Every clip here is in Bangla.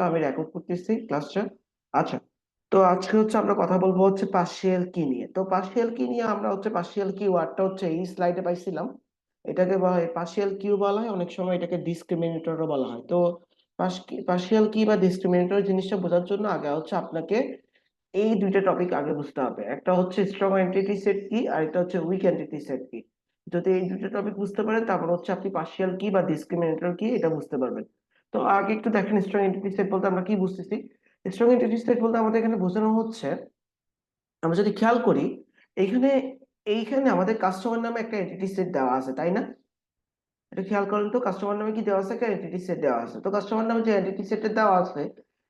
আমি রেকর্ড করতেছি ক্লাসটা। আচ্ছা, তো আজকে আমরা কথা বলবো পার্শিয়াল কি নিয়ে। তো পার্শিয়াল কি নিয়ে আমরা পার্শিয়াল কি ওয়ার্ডটা এই স্লাইডে পাইছিলাম। এটাকে বলা হয় পার্শিয়াল কিউ বলা হয়, অনেক সময় এটাকে ডিসক্রিমিনেটরও বলা হয়। তো পার্শিয়াল কি বা ডিসক্রিমিনেটর জিনিসটা বোঝার জন্য আগে আপনাকে এই দুইটা টপিক আগে বুঝতে হবে। একটা স্ট্রং এন্টিটি সেট কি, আর একটা উইক এন্টিটি সেট কি। যদি এই দুইটা টপিক বুঝতে পারেন, তারপর আপনি পার্শিয়াল কি বা ডিসক্রিমিনেটর কি এটা বুঝতে পারবেন। তো আগে একটু দেখেন, স্ট্রং এন্টিটি সেট বলতে আমরা কি বুঝতেছি। স্ট্রং এন্টিটি সেট বলতে আমাদের এখানে বোঝানো হচ্ছে, আমরা যদি খেয়াল করি, এইখানে এইখানে আমাদের কাস্টমার নামে একটা এন্টিটি সেট দেওয়া আছে, তাই না? এটা খেয়াল করেন তো, কাস্টমার নামে কি দেওয়া আছে? একটা এন্টিটি সেট দেওয়া আছে। তো কাস্টমার নামে যে এন্টিটি সেট দেওয়া আছে,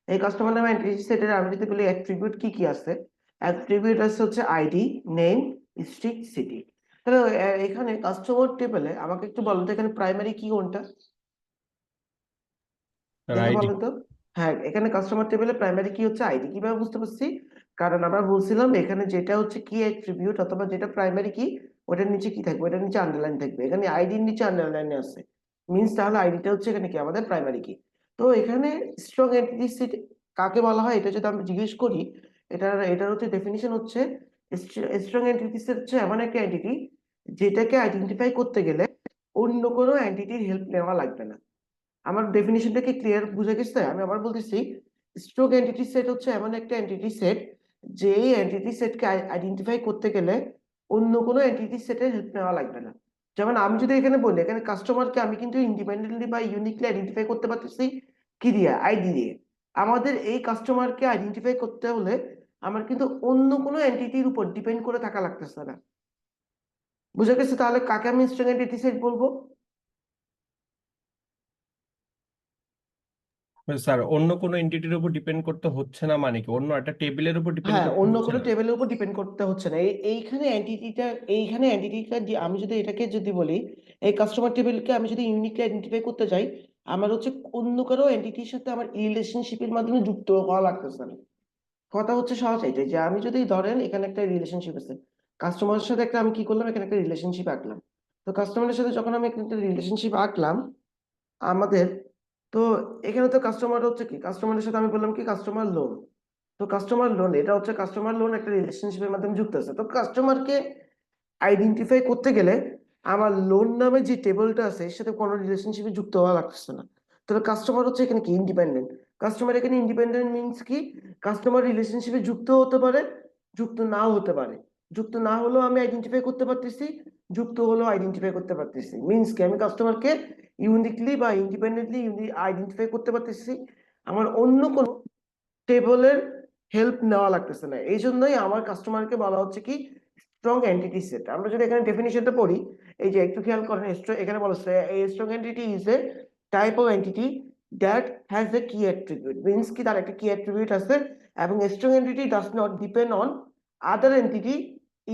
এই কাস্টমার নামে এন্টিটি সেটের আমি যদি বলি অ্যাট্রিবিউট কি কি আছে, অ্যাট্রিবিউট আছে আইডি, নেম, স্ট্রিট, সিটি। তাহলে এখানে কাস্টমার টেবিলে আমাকে একটু বলুন তো, এখানে প্রাইমারি কি কোনটা দেখে আইডি। বলেন তো। হ্যাঁ, এখানে কাস্টমার টেবিলে প্রাইমারি কি আইডি। কিভাবে বুঝতে পারছি? কারণ আমরা বলছিলাম এখানে যেটা কি অ্যাট্রিবিউট অথবা যেটা প্রাইমারি কি, ওটার নিচে কি থাকবে? ওটার নিচে আন্ডারলাইন থাকবে। এখানে আইডির নিচে আন্ডারলাইনে আছে, মিন্স তাহলে আইডিটা এখানে কি আমাদের প্রাইমারি কি। তো এখানে স্ট্রং এন্টিটি সেট কাকে বলা হয় এটা যদি আমি জিজ্ঞেস করি, এটার ডেফিনিশন স্ট্রং এন্টিটি সেট এমন একটা এন্টিটি যেটাকে আইডেন্টিফাই করতে গেলে অন্য কোনো এন্টিটির হেল্প নেওয়া লাগবে না। আমার ডেফিনিশনটা কি ক্লিয়ার বুঝে গেছে? আমি আবার বলতেছি, স্ট্রোক এন্টিটি সেট এমন একটা এন্টিটি সেট যে এই এন্টিটি সেটকে আইডেন্টিফাই করতে গেলে অন্য কোনো এন্টিটি সেটের হেল্প নেওয়া লাগবে না। যেমন আমি যদি এখানে বলি, এখানে কাস্টমারকে আমি কিন্তু ইন্ডিপেন্ডেন্টলি বা ইউনিকলি আইডেন্টিফাই করতে পারতেছি কি দিয়ে? আইডি দিয়ে। আমাদের এই কাস্টমারকে আইডেন্টিফাই করতে হলে আমার কিন্তু অন্য কোনো এন্টিটির উপর ডিপেন্ড করে থাকা লাগতেছে না। বুঝে গেছে? তাহলে কাকে আমি স্ট্রং এন্টিটি সেট বলবো? স্যার, অন্য কোনো এন্টিটির উপর ডিপেন্ড করতে হচ্ছে না মানে কি? অন্য একটা টেবিলের উপর ডিপেন্ড হ্যাঁ, করতে অন্য হচ্ছে কোনো না? টেবিলের উপর ডিপেন্ড করতে হচ্ছে না। এইখানে এন্টিটিটা আমি যদি এটাকে যদি বলি, এই কাস্টমার টেবিলকে আমি যদি ইউনিকলি আইডেন্টিফাই করতে চাই, আমার অন্য কারো এন্টিটির সাথে আমার রিলেশনশিপের মাধ্যমে যুক্ত হওয়া লাগতেছে না। কথা সহজ এটাই, যে আমি যদি ধরেন এখানে একটা রিলেশনশিপ আছে, কাস্টমারের সাথে একটা আমি কি করলাম, এখানে একটা রিলেশনশিপ আঁকলাম। তো কাস্টমারের সাথে যখন আমি একটা রিলেশনশিপ আঁকলাম আমাদের, তো এখানে তো কাস্টমার কি, কাস্টমারের সাথে আমি বললাম কি কাস্টমার লোন। তো কাস্টমার লোন, এটা কাস্টমার লোন একটা রিলেশনশিপের মাধ্যমে যুক্ত আছে। তো কাস্টমারকে আইডেন্টিফাই করতে গেলে আমার লোন নামে যে টেবিলটা আছে এর সাথে কোনো রিলেশনশিপে যুক্ত হওয়া লাগতেছে না। তবে কাস্টমার এখানে কি ইন্ডিপেন্ডেন্ট। কাস্টমার এখানে ইন্ডিপেন্ডেন্ট মিনস কি, কাস্টমার রিলেশনশিপে যুক্ত হতে পারে, যুক্ত নাও হতে পারে। যুক্ত না হলেও আমি আইডেন্টিফাই করতে পারতেছি, যুক্ত হলেও আইডেন্টিফাই করতে পারতেছি। মিনস কি, আমি কাস্টমারকে ইউনিকলি বা ইন্ডিপেন্ডেন্টলি আইডেন্টিফাই করতে পারতেছি, আমার অন্য কোনো টেবলের হেল্প নেওয়া লাগতেছে না। এই জন্যই আমার কাস্টমারকে বলা হচ্ছে কি স্ট্রং এন্টিটি সেট। আমরা যদি এখানে ডেফিনিশনটা পড়ি, এই যে একটু খেয়াল করেন, এখানে বলা হচ্ছে a strong entity is a type of entity that has a key attribute, means কি তার একটা কি attribute আছে, এবং a strong entity does not depend on other entity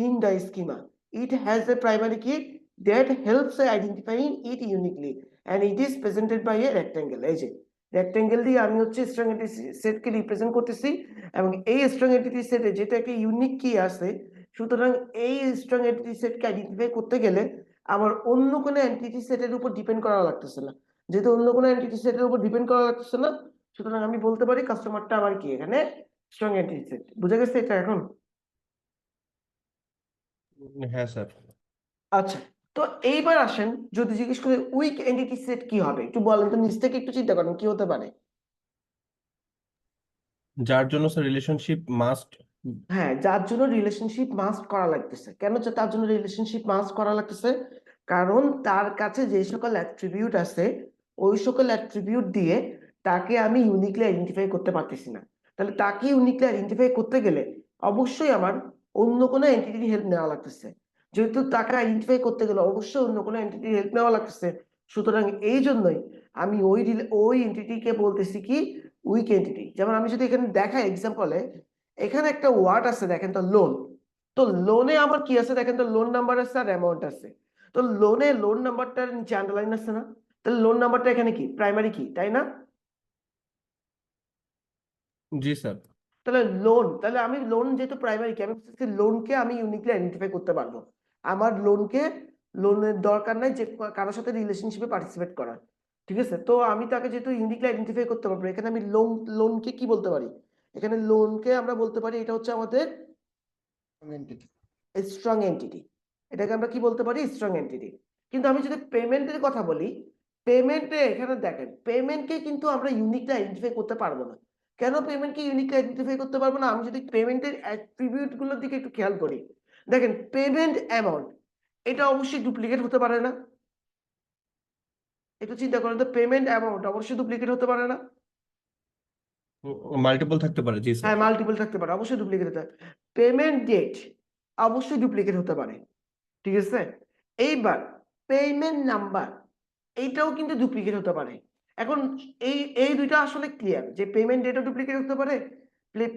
in the schema. It has a primary key that helps identifying it uniquely and it is presented by a rectangle। এই যে রেক্টেঙ্গেল দিয়ে আমি স্ট্রং এন্টিটি সেটকে রিপ্রেজেন্ট করতেছি, এবং এই স্ট্রং এন্টিটি সেটে যেটা একটা ইউনিক কি আছে, সুতরাং এই স্ট্রং এন্টিটি সেটকে আইডেন্টিফাই করতে গেলে আমার অন্য কোনো এন্টিটি সেটের উপর ডিপেন্ড করা লাগতেছে না। যেহেতু অন্য কোনো এন্টিটি সেটের উপর ডিপেন্ড করা লাগতেছে না, সুতরাং আমি বলতে পারি কাস্টমারটা আমার কি এখানে স্ট্রং এন্টিটি সেট। বুঝে গেছে এটা এখন? হ্যাঁ স্যার। আচ্ছা, তো এইবার আসেন, যদি জিজ্ঞেস করি উইক এন্টিটি সেট কি হবে, একটু বলেন তো, নিজ থেকে একটু চিন্তা করেন কি হতে পারে। যার জন্য স্যার রিলেশনশিপ মাস্ট। হ্যাঁ, যার জন্য রিলেশনশিপ মাস্ট করা লাগতেছে। কেন তার জন্য রিলেশনশিপ মাস্ট করা লাগতেছে? কারণ তার কাছে যে সকল অ্যাট্রিবিউট আছে, ওই সকল অ্যাট্রিবিউট দিয়ে তাকে আমি ইউনিকলি আইডেন্টিফাই করতে পারতেছি না। তাহলে তাকে ইউনিকলি আইডেন্টিফাই করতে গেলে অবশ্যই আমার অন্য কোনো এন্টিটির হেল্প নেওয়া লাগতেছে। যেহেতু তাকে আইডেন্টিফাই করতে গেলে অবশ্যই অন্য কোনো এন্টিটির হেল্প নেওয়া লাগতেছে, সুতরাং এই জন্যই আমি ওই এন্টিটিকে বলতেছি কি উইক এন্টিটি। যেমন আমি যদি এখানে দেখাই এক্সাম্পলে, এখানে একটা ওয়ার্ড আছে দেখেন তো, লোন। তো লোনে আমার কি আছে দেখেন তো, লোন নাম্বার আছে আর অ্যামাউন্ট আছে। তো লোন নাম্বারটার নিচে আন্ডারলাইন আছে না? তাহলে লোন নাম্বারটা এখানে কি প্রাইমারি কি, তাই না? জি স্যার। তাহলে তাহলে আমি লোন যেহেতু প্রাইমারি কি, আমি লোনকে আমি ইউনিকলি আইডেন্টিফাই করতে পারবো। আমার লোনের দরকার নাই যে কারোর সাথে রিলেশনশিপে পার্টিসিপেট করা। ঠিক আছে, তো আমি তাকে যেহেতু ইউনিকলি আইডেন্টিফাই করতে পারবো, এখানে আমি লোনকে কি বলতে পারি, এখানে লোনকে আমরা বলতে পারি এটা হচ্ছে আমাদের এন্টিটি। Strong entity. এটাকে আমরা কি বলতে পারি, স্ট্রং এন্টিটি। কিন্তু আমি যদি পেমেন্টের কথা বলি, পেমেন্টে এখানে দেখেন পেমেন্টকে কিন্তু আমরা ইউনিকলি আইডেন্টিফাই করতে পারবো না। কেন পেমেন্টকে ইউনিকলি আইডেন্টিফাই করতে পারবো না? আমি যদি পেমেন্টের অ্যাট্রিবিউট গুলোর দিকে একটু খেয়াল করি, দেখেন পেমেন্ট অ্যামাউন্ট এটা অবশ্যই ডুপ্লিকেট হতে পারে না। একটু চিন্তা করেন তো, পেমেন্ট অ্যামাউন্ট অবশ্যই ডুপ্লিকেট হতে পারে না। মাল্টিপল থাকতে পারে, জি স্যার। হ্যাঁ, মাল্টিপল থাকতে পারে, অবশ্যই ডুপ্লিকেট হতে পারে। পেমেন্ট ডেট অবশ্যই ডুপ্লিকেট হতে পারে, ঠিক আছে। এইবার পেমেন্ট নাম্বার এইটাও কিন্তু ডুপ্লিকেট হতে পারে। এখন এই এই দুইটা আসলে ক্লিয়ার যে পেমেন্ট ডেটও ডুপ্লিকেট হতে পারে,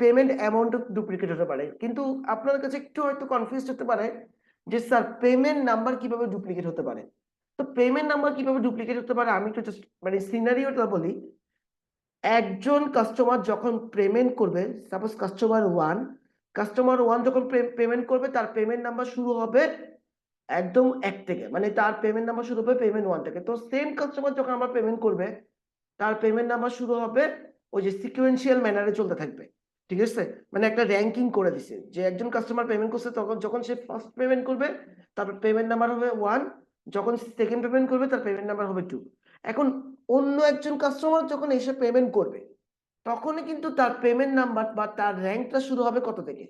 পেমেন্ট অ্যামাউন্টও ডুপ্লিকেট হতে পারে। কিন্তু আপনার কাছে একটু হয়তো কনফিউজ হতে পারে যে স্যার পেমেন্ট নাম্বার কিভাবে ডুপ্লিকেট হতে পারে। তো পেমেন্ট নাম্বার কিভাবে ডুপ্লিকেট হতে পারে আমি একটু জাস্ট মানে সিনারিওটা বলি। একজন কাস্টমার যখন পেমেন্ট করবে, সাপোজ কাস্টমার ওয়ান যখন পেমেন্ট করবে, তার পেমেন্ট নাম্বার শুরু হবে একদম 1 থেকে, মানে তার পেমেন্ট নাম্বার শুরু হবে পেমেন্ট 1 থেকে। তো সেম কাস্টমার যখন আমার পেমেন্ট করবে, তার পেমেন্ট নাম্বার শুরু হবে ওই যে সিকোয়েন্সিয়াল ম্যানারে চলতে থাকবে, ঠিক আছে। মানে একটা র্যাঙ্কিং করে দিছে যে একজন কাস্টমার পেমেন্ট করছে, তখন যখন সে ফার্স্ট পেমেন্ট করবে তার পেমেন্ট নাম্বার হবে 1, যখন সেকেন্ড পেমেন্ট করবে তার পেমেন্ট নাম্বার হবে 2। এখন অন্য একজন কাস্টমার যখন এসে পেমেন্ট করবে, তখনই কিন্তু তার পেমেন্ট নাম্বার বা তার র্যাঙ্কটা শুরু হবে কত থেকে?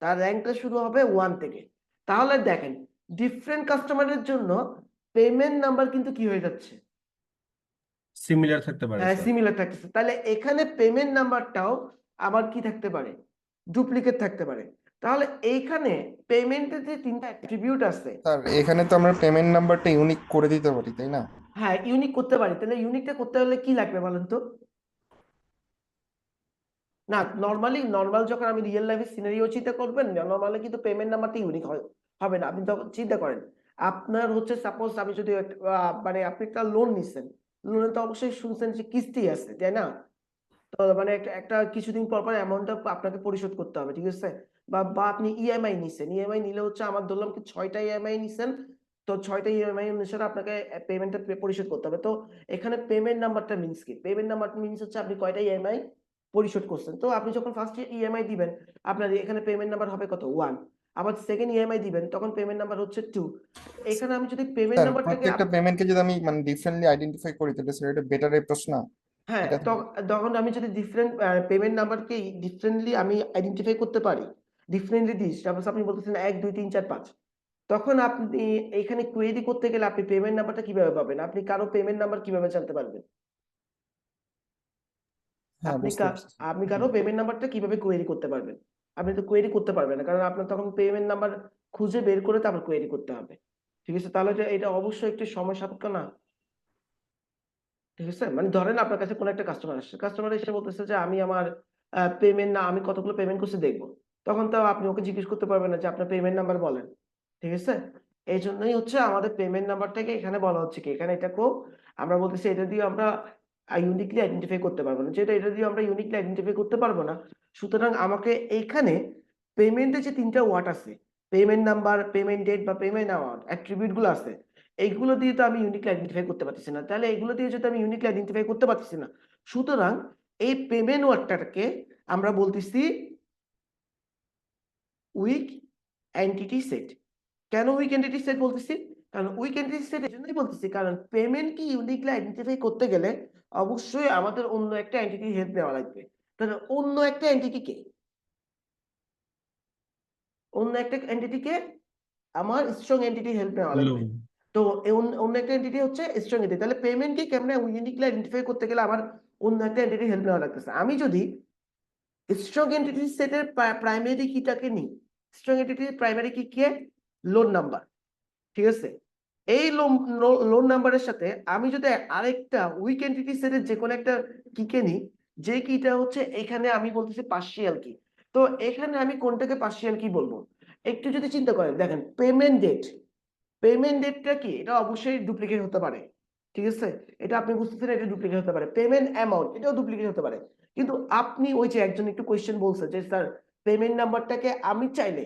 তার র্যাঙ্কটা শুরু হবে 1 থেকে। তাহলে দেখেন ডিফারেন্ট কাস্টমারের জন্য পেমেন্ট নাম্বার কিন্তু কি হয়ে যাচ্ছে, সিমিলার থাকতে পারে হ্যাঁ স্যার। সিমিলার থাকতেছে। তাহলে এখানে পেমেন্ট নাম্বারটাও আবার কি থাকতে পারে, ডুপ্লিকেট থাকতে পারে। তাহলে এইখানে পেমেন্টের যে 3টা অ্যাট্রিবিউট আছে, স্যার এখানে তো আমরা পেমেন্ট নাম্বারটা ইউনিক করে দিতে পারি, তাই না? হ্যাঁ ইউনিক করতে পারি। তাহলে ইউনিকটা করতে হলে কি লাগবে বলেন তো? না, নর্মাল যখন আমি রিয়েল লাইফে সিনারিও চিন্তা করবেন, নর্মালি কিন্তু পেমেন্ট নাম্বারটা ইউনিক হবে না। আপনি তখন চিন্তা করেন আপনার হচ্ছে সাপোজ আমি যদি মানে আপনি একটা লোন নিচ্ছেন, লোনে তো অবশ্যই শুনছেন যে কিস্তি আছে, তাই না? তো মানে একটা একটা কিছুদিন পর পর অ্যামাউন্টটা আপনাকে পরিশোধ করতে হবে, ঠিক আছে। বা বা আপনি ইএমআই নিছেন, ইএমআই নিলে হচ্ছে আমার ধরলাম কি 6টা ইএমআই নিছেন, তো 6টা ইএমআই অনুসারে আপনাকে পেমেন্টটা পরিশোধ করতে হবে। তো এখানে পেমেন্ট নাম্বারটা মিনস কি? পেমেন্ট নাম্বার মিনস হচ্ছে আপনি কয়টা ইএমআই পরিশোধ করছেন। তো আপনি যখন ফার্স্ট ইএমআই দিবেন, আপনার এখানে পেমেন্ট নাম্বার হবে কত, 1। আবার সেকেন্ড ইএমআই দিবেন, তখন পেমেন্ট নাম্বার হচ্ছে 2। এখানে আমি যদি পেমেন্ট স্যার নাম্বারটাকে প্রত্যেকটা পেমেন্টকে যদি আমি মানে ডিফারেন্টলি আইডেন্টিফাই করি, তাহলে স্যার এটা বেটার প্রশ্ন না? হ্যাঁ, এটা তখন আমি যদি ডিফারেন্ট পেমেন্ট নাম্বারকে ডিফারেন্টলি আমি আইডেন্টিফাই করতে পারি, ডিফারেন্টলি দিই, সাপোজ আপনি বলতেছেন 1 2 3 4 5, তখন আপনি এখানে কোয়েরি করতে গেলে আপনি পেমেন্ট নাম্বারটা কিভাবে পাবেন? আপনি কারো পেমেন্ট নাম্বার কিভাবে জানতে পারবেন? হ্যাঁ, আপনি বুঝতে পারছি। আপনি জি। কারো পেমেন্ট নাম্বারটা কিভাবে কোয়েরি করতে পারবেন? আপনি তো কোয়েরি করতে পারবেন না, কারণ আপনার তখন পেমেন্ট নাম্বার খুঁজে বের করে তারপর কোয়েরি করতে হবে, ঠিক আছে। তাহলে এটা অবশ্যই একটু সময় সাপেক্ষ না? ঠিক আছে, মানে ধরেন আপনার কাছে কোনো একটা কাস্টমার আসছে, কাস্টমার এসে বলতেছে যে আমি আমার পেমেন্ট না আমি কতগুলো পেমেন্ট করছি দেখবো। তখন তো আপনি ওকে জিজ্ঞেস করতে পারবেন না যে আপনার পেমেন্ট নাম্বার বলেন, ঠিক আছে। এই জন্যই হচ্ছে আমাদের পেমেন্ট নাম্বারটাকে এখানে বলা হচ্ছে কি, এখানে এটাকেও আমরা বলতেছি এটা দিয়ে আমরা ইউনিকলি আইডেন্টিফাই করতে পারবো না। যেটা এটা দিয়ে আমরা ইউনিকলি আইডেন্টিফাই করতে পারবো না, সুতরাং আমাকে এইখানে পেমেন্টে যে 3টা ওয়ার্ড আছে, পেমেন্ট নাম্বার, পেমেন্ট ডেট বা পেমেন্ট অ্যামাউন্ট, অ্যাট্রিবিউট গুলো আছে, এইগুলো দিয়ে তো আমি ইউনিকলি আইডেন্টিফাই করতে পারতেছি না। তাহলে এগুলো দিয়ে যদি আমি ইউনিকলি আইডেন্টিফাই করতে পারতেছি না, সুতরাং এই পেমেন্ট ওয়ার্ডটাকে আমরা বলতেছি উইক এন্টিটি সেট। কেন উইক এন্টিটি সেট বলতেছি? কারণ উইক এন্টিটি সেট এই জন্যই বলতেছি কারণ পেমেন্ট কি ইউনিকলি আইডেন্টিফাই করতে গেলে অবশ্যই আমাদের অন্য একটা এন্টিটির হেল্প নেওয়া লাগবে। তাহলে অন্য একটা এন্টিটি কে? অন্য একটা এন্টিটি কে? আমার স্ট্রং এন্টিটির হেল্প নেওয়া লাগবে। লোন। তো অন্য একটা এন্টিটি হচ্ছে স্ট্রং এন্টিটি। তাহলে পেমেন্ট কি কেমনে ইউনিকলি আইডেন্টিফাই করতে গেলে আমার অন্য একটা এন্টিটির হেল্প নেওয়া লাগতেছে। আমি যদি স্ট্রং এন্টিটি সেটের প্রাইমারি কিটাকে নিই, স্ট্রং এন্টিটির প্রাইমারি কি কে? লোন নাম্বার, ঠিক আছে। এই লোন নাম্বারের সাথে আমি যদি আরেকটা উইক এন্টিটি সেটের যে কোনো একটা কিকে নিই, যে কিটা হচ্ছে এখানে আমি বলতেছি পার্শিয়াল কি। তো এখানে আমি কোনটাকে পার্শিয়াল কি বলবো? একটু যদি চিন্তা করেন, দেখেন পেমেন্ট ডেটটা কি, এটা অবশ্যই ডুপ্লিকেট হতে পারে, ঠিক আছে। এটা আপনি বুঝতেছেন, এটা ডুপ্লিকেট হতে পারে। পেমেন্ট অ্যামাউন্ট এটাও ডুপ্লিকেট হতে পারে। কিন্তু আপনি ওই যে একজন একটু কোয়েশ্চেন বলছে যে স্যার পেমেন্ট নাম্বারটাকে আমি চাইলে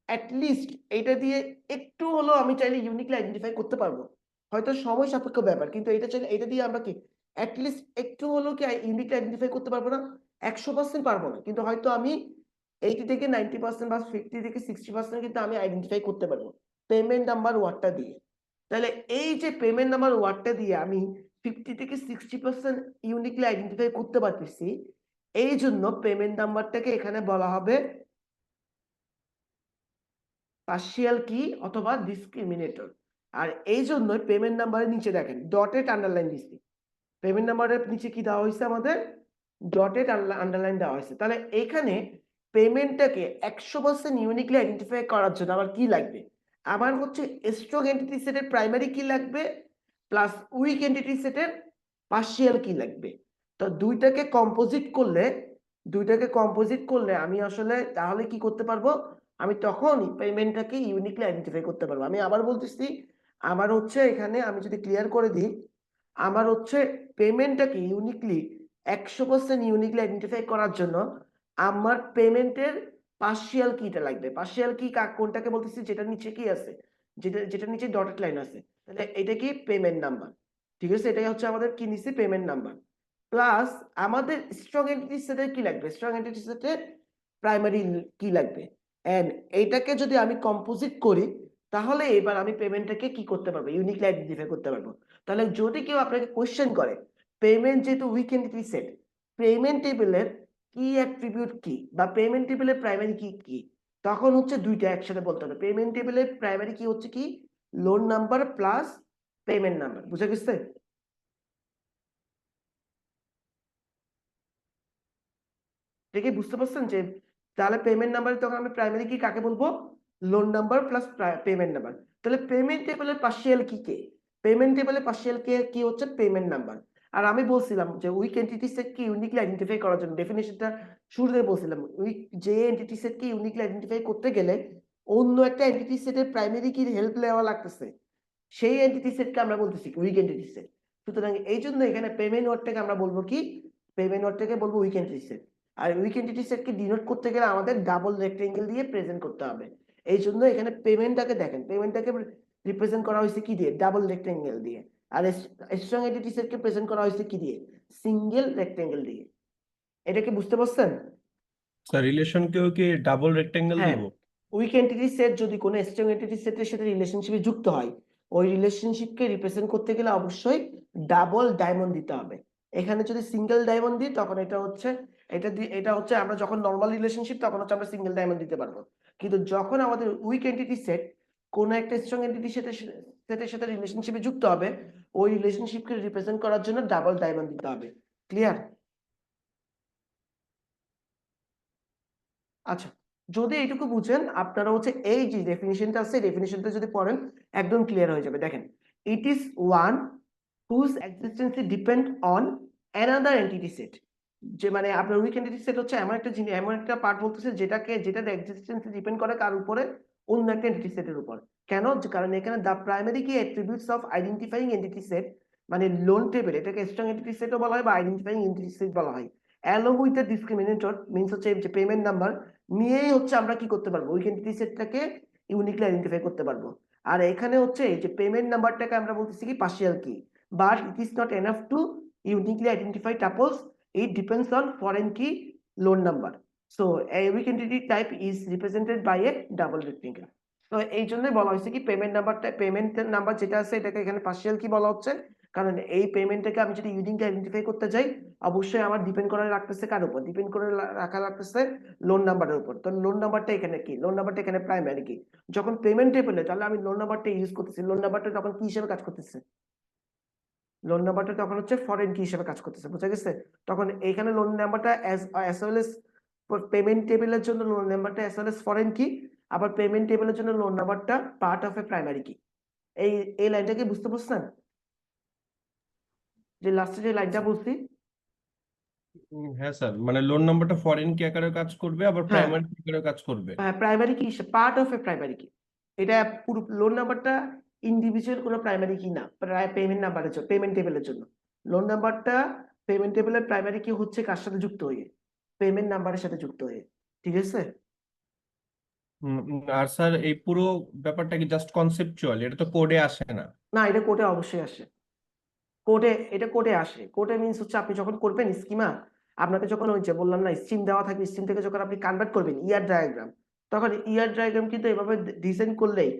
অ্যাটলিস্ট এটা দিয়ে একটু হলেও আমি চাইলে ইউনিকলি আইডেন্টিফাই করতে পারবো, হয়তো সময় সাপেক্ষ ব্যাপার, কিন্তু এটা চাইলে এটা দিয়ে আমরা কি অ্যাটলিস্ট একটু হলেও কি ইউনিকলি আইডেন্টিফাই করতে পারবো না? 100% পারবো না, কিন্তু হয়তো আমি 80 থেকে 90% বা 50 থেকে 60% কিন্তু আমি আইডেন্টিফাই করতে পারবো পেমেন্ট নাম্বার ওয়ার্ডটা দিয়ে। তাহলে এই যে পেমেন্ট নাম্বার ওয়ার্ডটা দিয়ে আমি 50 থেকে 60% ইউনিকলি আইডেন্টিফাই করতে পারতেছি, এই জন্য পেমেন্ট নাম্বারটাকে এখানে বলা হবে পার্শিয়াল কি অথবা ডিসক্রিমিনেটর। আর এই জন্য পেমেন্ট নাম্বারের নিচে দেখেন ডটেড আন্ডারলাইন দিচ্ছি, পেমেন্ট নাম্বারের নিচে কি দেওয়া হয়েছে আমাদের ডটেড আন্ডারলাইন দেওয়া হয়েছে। তাহলে এখানে পেমেন্টটাকে 100% ইউনিকলি আইডেন্টিফাই করার জন্য আমার কি লাগবে? আমার হচ্ছে স্ট্রং এন্টিটি সেটের প্রাইমারি কি লাগবে প্লাস উইক এন্টিটি সেটের পার্শিয়াল কি লাগবে। তো দুইটাকে কম্পোজিট করলে আমি আসলে তাহলে কি করতে পারবো? আমি তখন পেমেন্টটাকে ইউনিকলি আইডেন্টিফাই করতে পারবো। আমি আবার বলতেছি, আমার হচ্ছে এখানে আমি যদি ক্লিয়ার করে দিই, আমার হচ্ছে পেমেন্টটাকে ইউনিকলি 100% ইউনিকলি আইডেন্টিফাই করার জন্য আমার পেমেন্টের পার্শিয়াল কিটা লাগবে। পার্শিয়াল কি কোনটাকে বলতেছি? যেটা নিচে কি আছে, যেটা নিচে ডটেড লাইন আছে। তাহলে এটা কি পেমেন্ট নাম্বার, ঠিক আছে? এটাই হচ্ছে আমাদের কি নিছি পেমেন্ট নাম্বার। প্লাস আমাদের স্ট্রং এন্টিটি সেটের কি লাগবে? স্ট্রং এন্টিটি সেটের প্রাইমারি কি লাগবে। এন্ড এইটাকে যদি আমি কম্পোজিট করি তাহলে এবার আমি পেমেন্টটাকে কি করতে পারবো? ইউনিকলি আইডেন্টিফাই করতে পারবো। তাহলে যদি কেউ আপনাকে কোশ্চেন করে পেমেন্ট যেহেতু উইক এন্টিটি সেট, পেমেন্ট টেবিলের কি অ্যাট্রিবিউট কি বা পেমেন্ট টেবিলের প্রাইমারি কি কি, তখন হচ্ছে দুইটা একসাথে বলতে হবে। পেমেন্ট টেবিলের প্রাইমারি কি হচ্ছে কি loan number plus payment number. বুঝা গেছে? দেখে বুঝতে পারছেন যে তাহলে পেমেন্ট নাম্বার তখন আমি প্রাইমারি কি কাকে বলবো? Loan number plus payment number. তাহলে পেমেন্ট টেবিলের পার্শিয়াল কি কে? পেমেন্ট টেবিলের পার্শিয়াল কে কি হচ্ছে পেমেন্ট নাম্বার। আর আমি বলছিলাম যে উইক এন্টিটি সেট কি ইউনিকলি আইডেন্টিফাই করার জন্য ডেফিনেশনটা শুরুতে বলছিলাম, উইক যে এন্টিটি সেট কি ইউনিকলি আইডেন্টিফাই করতে গেলে অন্য একটা এন্টিটি সেটের প্রাইমারি কি হেল্প নেওয়া লাগতেছে, সেই এন্টিটি সেটকে আমরা বলতেছি উইক এন্টিটি সেট। সুতরাং এই জন্য এখানে পেমেন্ট ওয়ার্ডটাকে আমরা বলবো কি? পেমেন্ট ওয়ার্ডটাকে বলবো উইক এন্টিটি সেট। আর উইক এন্টিটি সেটকে ডিনোট করতে গেলে আমাদের ডাবল রেক্টেঙ্গেল দিয়ে প্রেজেন্ট করতে হবে। এই জন্য এখানে পেমেন্টটাকে দেখেন, পেমেন্টটাকে রিপ্রেজেন্ট করা হয়েছে কি দিয়ে? ডাবল রেক্টেঙ্গেল দিয়ে। আর স্ট্রং এন্টিটি সেটকে প্রেজেন্ট করা হয়েছে কি দিয়ে? সিঙ্গেল রেক্টেঙ্গেল দিয়ে। এটা কি বুঝতে পারছেন? স্যার রিলেশনকেও কি ডাবল রেক্টেঙ্গেল হ্যাঁ, দিব? উইক এন্টিটি সেট যদি কোনো স্ট্রং এন্টিটি সেটের সাথে রিলেশনশিপে যুক্ত হয়, ওই রিলেশনশিপকে রিপ্রেজেন্ট করতে গেলে অবশ্যই ডাবল ডায়মন্ড দিতে হবে। এখানে যদি সিঙ্গেল ডায়মন্ড দিই তখন এটা হচ্ছে আমরা যখন নর্মাল রিলেশনশিপ তখন হচ্ছে আমরা সিঙ্গেল ডায়মন্ড দিতে পারবো। কিন্তু যখন আমাদের উইক এন্টিটি সেট কোন একটা স্ট্রং এন্টিটি সেটের সাথে রিলেশনশিপে যুক্ত হবে, ওই রিলেশনশিপকে রিপ্রেজেন্ট করার জন্য ডাবল ডায়মন্ড দিতে হবে। ক্লিয়ার? আচ্ছা, যদি এইটুকু বুঝেন আপনারা হচ্ছে এই যে ডেফিনিশনটা আছে ডেফিনিশনটা যদি পড়েন একদম ক্লিয়ার হয়ে যাবে। দেখেন, it is one whose existence depend on another entity set. যে মানে আপনার উইক এন্টিটি সেট হচ্ছে এমন একটা জিনিস, এমন একটা পার্ট বলতেছে যেটার এক্সিস্টেন্সি ডিপেন্ড করে কার উপরে? অন্য একটা এন্টিটি সেটের উপর। কেন? কারণ এখানে দ্য প্রাইমারি কি attributes of identifying entity set, মানে লোন টেবিল, এটাকে স্ট্রং এন্টিটি সেটও বলা হয় বা আইডেন্টিফাইং এন্টিটি সেট বলা হয়, অ্যালং উইথ দ্য ডিসক্রিমিনেটর মিন্স হচ্ছে যে পেমেন্ট নাম্বার নিয়েই হচ্ছে আমরা কি করতে পারবো? উইক এন্টিটি সেটটাকে ইউনিকলি আইডেন্টিফাই করতে পারবো। আর এখানে হচ্ছে এই যে পেমেন্ট নাম্বারটাকে আমরা বলতেছি কি পার্শিয়াল কি, but it is not enough to uniquely identify tuples. It depends on foreign key loan number. So a weak entity type is represented by a double rectangle. তো এই জন্যই বলা হয়েছে কি পেমেন্ট নাম্বার যেটা আছে এটাকে এখানে পার্শিয়াল কি বলা হচ্ছে, কারণ এই পেমেন্টটাকে আমি যদি ইউনিকলি আইডেন্টিফাই করতে যাই অবশ্যই আমার ডিপেন্ড করে রাখতেছে কার উপর? ডিপেন্ড করে রাখা লাগতেছে লোন নাম্বারের উপর। তো লোন নাম্বারটা এখানে কি? লোন নাম্বারটা এখানে প্রাইমারি কি। যখন পেমেন্ট টেবিলে তাহলে আমি লোন নাম্বারটা ইউজ করতেছি, লোন নাম্বারটা তখন কি হিসেবে কাজ করতেছে? লোন নাম্বারটা তখন হচ্ছে ফরেন কি হিসেবে কাজ করতেছে। বুঝা গেছে? তখন এইখানে লোন নাম্বারটা অ্যাজ ওয়েল এস পেমেন্ট টেবিলের জন্য লোন নাম্বারটা অ্যাজ ওয়েল এস ফরেন কি, আবার পেমেন্ট টেবিলের জন্য লোন নাম্বারটা পার্ট অফ এ প্রাইমারি কি। এই লাইনটা কি বুঝতে পারছেন? যে লাস্টে যে লাইনটা বলছি। হ্যাঁ স্যার, মানে লোন নাম্বারটা ফরেন কি আকারে কাজ করবে, আবার হ্যাঁ, প্রাইমারি কি আকারে কাজ করবে। প্রাইমারি কি পার্ট অফ এ প্রাইমারি কি। এটা পুরো লোন নাম্বারটা ইন্ডিভিজুয়াল কোনো প্রাইমারি কি না, পেমেন্ট নাম্বারের জন্য, পেমেন্ট টেবিলের জন্য লোন নাম্বারটা পেমেন্ট টেবিলের প্রাইমারি কি হচ্ছে কার সাথে যুক্ত হয়ে? পেমেন্ট নাম্বারের সাথে যুক্ত হয়ে। ঠিক আছে? আর স্যার এই পুরো ব্যাপারটা কি জাস্ট কনসেপচুয়াল, এটা তো কোডে আসে না? না, এটা কোডে অবশ্যই আসে। কোডে, এটা কোডে আসে। কোডে মিনস হচ্ছে আপনি যখন করবেন স্কিমা, আপনাকে যখন ওই যে বললাম না স্ট্রিম দেওয়া থাকবে, স্ট্রিম থেকে যখন আপনি কনভার্ট করবেন ইয়ার ডায়াগ্রাম, তখন ইয়ার ডায়াগ্রাম কিন্তু এভাবে ডিজাইন করলেই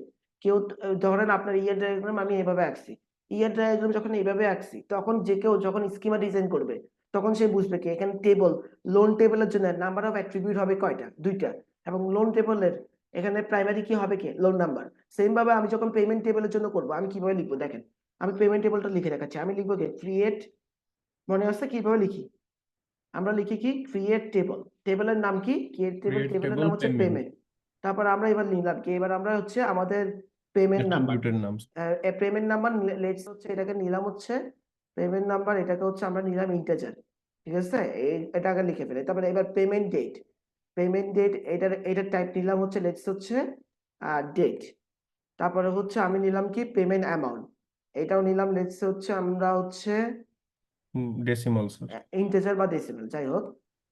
কেউ, ধরেন আপনার ইয়ার ডায়াগ্রাম আমি এভাবে আঁকছি, ইয়ার ডায়াগ্রাম যখন এইভাবে আঁকছি, তখন যে কেউ যখন স্কিমা ডিজাইন করবে তখন সে বুঝবে কি এখানে টেবল, লোন টেবলের জন্য নাম্বার অফ অ্যাট্রিবিউট হবে কয়টা, দুইটা, এবং লোন টেবলের এখানে প্রাইমারি কি হবে কি লোন নাম্বার। সেম ভাবে আমি যখন পেমেন্ট টেবলের জন্য করবো আমি কিভাবে লিখবো দেখেন, আমি পেমেন্ট টেবলটা লিখে দেখাচ্ছি। আমি লিখবো কি ক্রিয়েট, মনে আছে কিভাবে লিখি, আমরা লিখি কি ক্রিয়েট টেবল, টেবলের নাম কি ক্রিয়েট টেবল, ক্রিয়েট টেবলের টেবল নাম হচ্ছে পেমেন্ট পেমেন্ট। তারপর আমরা এবার নিলাম কি, এবার আমরা হচ্ছে আমাদের পেমেন্ট নাম্বার, অ্যাট্রিবিউটের নাম। পেমেন্ট নাম্বার লেটস হচ্ছে এটাকে নিলাম হচ্ছে পেমেন্ট নাম্বার, এটাকে হচ্ছে আমরা নিলাম ইন্টিজার, ঠিক আছে, এটা আগে লিখে ফেলে। তারপরে এবার পেমেন্ট ডেট, পেমেন্ট ডেট এটার টাইপ নিলাম হচ্ছে লেটস হচ্ছে ডেট। তারপরে হচ্ছে আমি নিলাম কি পেমেন্ট অ্যামাউন্ট, এটাও নিলাম লেটস হচ্ছে আমরা হচ্ছে ডেসিমাল স্যার। ইন্টিজার বা ডেসিমাল যাই হোক।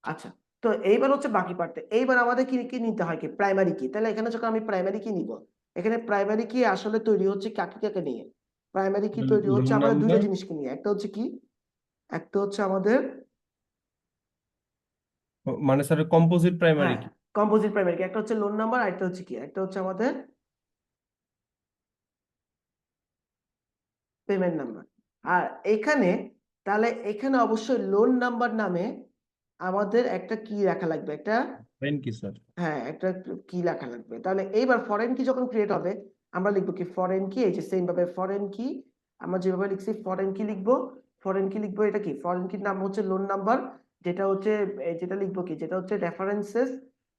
আচ্ছা, তো এইবার হচ্ছে বাকি পার্টটা, এইবার আমাদের কি কি নিতে হয় কি প্রাইমারি কি, তাহলে এখানে যখন আমি প্রাইমারি কি নিব, এখানে প্রাইমারি কি আসলে তৈরি হচ্ছে কাকে কাকে নিয়ে, প্রাইমারি কি তৈরি লোন হচ্ছে আমাদের দুইটা নাম্বার, জিনিসকে নিয়ে, একটা হচ্ছে কি, একটা হচ্ছে আমাদের, মানে স্যার কম্পোজিট প্রাইমারি হ্যাঁ কি? কম্পোজিট প্রাইমারি কি, একটা হচ্ছে লোন নাম্বার, আর একটা হচ্ছে কি, একটা হচ্ছে আমাদের পেমেন্ট নাম্বার। আর এখানে, তাহলে এখানে অবশ্যই লোন নাম্বার নামে আমাদের একটা কি রাখা লাগবে, একটা, ফরেন কি স্যার? হ্যাঁ একটা কি লেখা লাগবে। তাহলে এইবার ফরেন কি যখন ক্রিয়েট হবে আমরা লিখবো কি ফরেন কি, এই যে সেম ভাবে ফরেন কি আমরা যেভাবে লিখছি ফরেন কি লিখবো, ফরেন কি লিখবো, এটা কি ফরেন কির নাম হচ্ছে লোন নাম্বার, যেটা হচ্ছে যেটা লিখবো কি, যেটা হচ্ছে রেফারেন্সেস,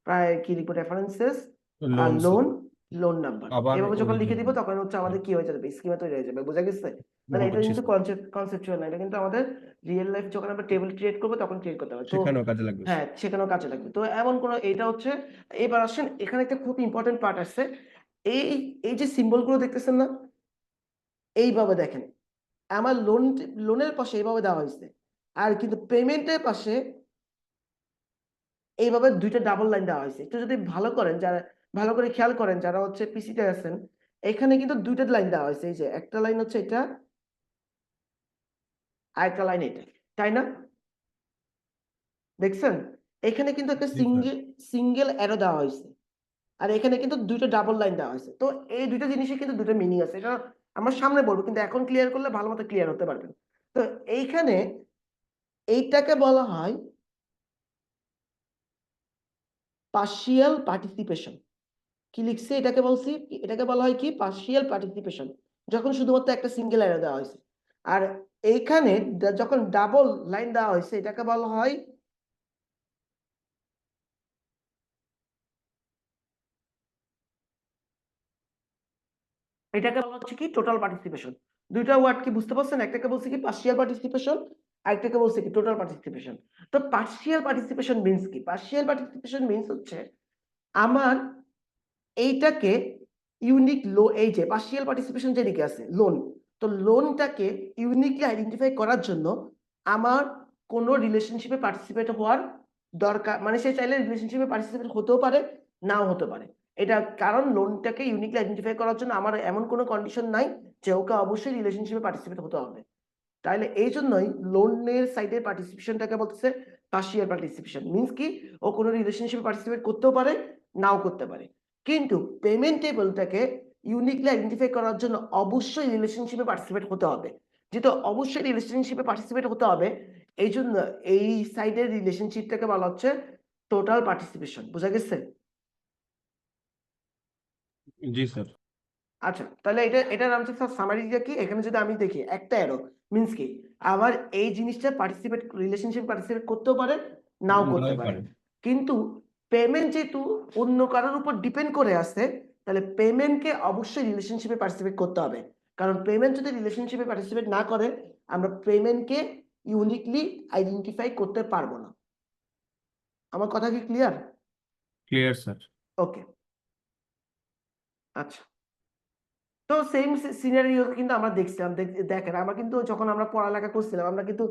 প্রায় কি লিখবো রেফারেন্সেস আর loan loan, sir, loan number, আবার এভাবে যখন লিখে অরিজিন। দিব তখন হচ্ছে আমাদের কি হয়ে যাবে, স্কিমা তৈরি হয়ে যাবে, বোঝা গেছে। মানে এটা বুঝছি কিন্তু স্যার, কনসেপচুয়াল না, এটা কিন্তু আমাদের রিয়েল লাইফ যখন আমরা টেবিল ক্রিয়েট করবো তখন ক্রিয়েট করতে হবে। তো সেখানেও কাজে লাগবে হ্যাঁ স্যার। সেখানেও কাজে লাগবে। তো এমন কোনো, এটা হচ্ছে, এবার আসেন এখানে একটা খুব ইম্পর্টেন্ট পার্ট আছে, এই এই যে সিম্বল গুলো দেখতেছেন না, এইভাবে দেখেন আমার লোনের পাশে এইভাবে দেওয়া হয়েছে, আর কিন্তু পেমেন্টের পাশে এইভাবে দুইটা ডাবল লাইন দেওয়া হয়েছে। একটু যদি ভালো করেন, যারা ভালো করে খেয়াল করেন যারা হচ্ছে পিসিতে আছেন, এখানে কিন্তু দুইটা লাইন দেওয়া হয়েছে, এই যে একটা লাইন হচ্ছে এটা, আর একটা লাইন এটা, তাই না, দেখছেন, এখানে কিন্তু একটা জি স্যার। সিঙ্গেল সিঙ্গেল অ্যারো দেওয়া হয়েছে, আর এখানে কিন্তু দুইটা ডাবল লাইন দেওয়া হয়েছে। তো এই দুইটা জিনিসের কিন্তু দুটো মিনিং আছে, এটা আমরা সামনে বলবো, কিন্তু এখন ক্লিয়ার করলে ভালো মতো ক্লিয়ার হতে পারবেন। তো এইখানে এইটাকে বলা হয় পার্শিয়াল পার্টিসিপেশন। কি লিখছে এটাকে বলছি, এটাকে বলা হয় কি পার্শিয়াল পার্টিসিপেশন, যখন শুধুমাত্র একটা সিঙ্গেল অ্যারো দেওয়া হয়েছে। আর এইখানে যখন ডাবল লাইন দেওয়া হয়েছে এটাকে বলা হয়, এটাকে বলা হচ্ছে কি টোটাল পার্টিসিপেশন। দুইটা ওয়ার্ড কি বুঝতে পারছেন, একটাকে বলছে কি পার্শিয়াল পার্টিসিপেশন, আরেকটাকে বলছে কি টোটাল পার্টিসিপেশন। তো পার্শিয়াল পার্টিসিপেশন মিন্স কি, পার্শিয়াল পার্টিসিপেশন মিন্স হচ্ছে আমার এইটাকে ইউনিক লো, এই যে পার্শিয়াল পার্টিসিপেশন যেদিকে আছে লোন, তো লোনটাকে ইউনিকলি আইডেন্টিফাই করার জন্য আমার কোনো রিলেশনশিপে পার্টিসিপেট হওয়ার দরকার, মানে সে চাইলে রিলেশনশিপে পার্টিসিপেট হতেও পারে নাও হতে পারে, এটা কারণ লোনটাকে ইউনিকলি আইডেন্টিফাই করার জন্য আমার এমন কোনো কন্ডিশন নাই যে ওকে অবশ্যই রিলেশনশিপে পার্টিসিপেট হতে হবে। তাহলে এই জন্যই লোনের সাইডের পার্টিসিপেশনটাকে বলতেছে পার্শিয়াল পার্টিসিপেশন, মিন্স কি ও কোনো রিলেশনশিপে পার্টিসিপেট করতেও পারে নাও করতে পারে, কিন্তু পেমেন্ট টেবলটাকে ইউনিকলি আইডেন্টিফাই করার জন্য অবশ্যই রিলেশনশিপে পার্টিসিপেট হতে হবে। যেহেতু অবশ্যই রিলেশনশিপে পার্টিসিপেট হতে হবে, এই জন্য এই সাইডের রিলেশনশিপটাকে বলা হচ্ছে টোটাল পার্টিসিপেশন, বোঝা গেছে। জি স্যার। আচ্ছা, তাহলে এটার নাম হচ্ছে সামারিটা কি, এখানে যদি আমি দেখি একটা অ্যারো মিন্স কি আবার এই জিনিসটা পার্টিসিপেট রিলেশনশিপ পার্টিসিপেট করতেও পারে নাও করতে নাও পারে, পারে। কিন্তু পেমেন্ট যেহেতু অন্য কারোর উপর ডিপেন্ড করে আছে, তাহলে পেমেন্টকে অবশ্যই রিলেশনশিপে পার্টিসিপেট করতে হবে, কারণ পেমেন্ট যদি রিলেশনশিপে পার্টিসিপেট না করে আমরা পেমেন্টকে ইউনিকলি আইডেন্টিফাই করতে পারবো না। আমার কথা কি ক্লিয়ার? Clear sir. ওকে, আচ্ছা। তো সেম সিনারিও কিন্তু আমরা দেখছিলাম, দেখেন আমরা কিন্তু যখন আমরা পড়ালেখা করছিলাম আমরা কিন্তু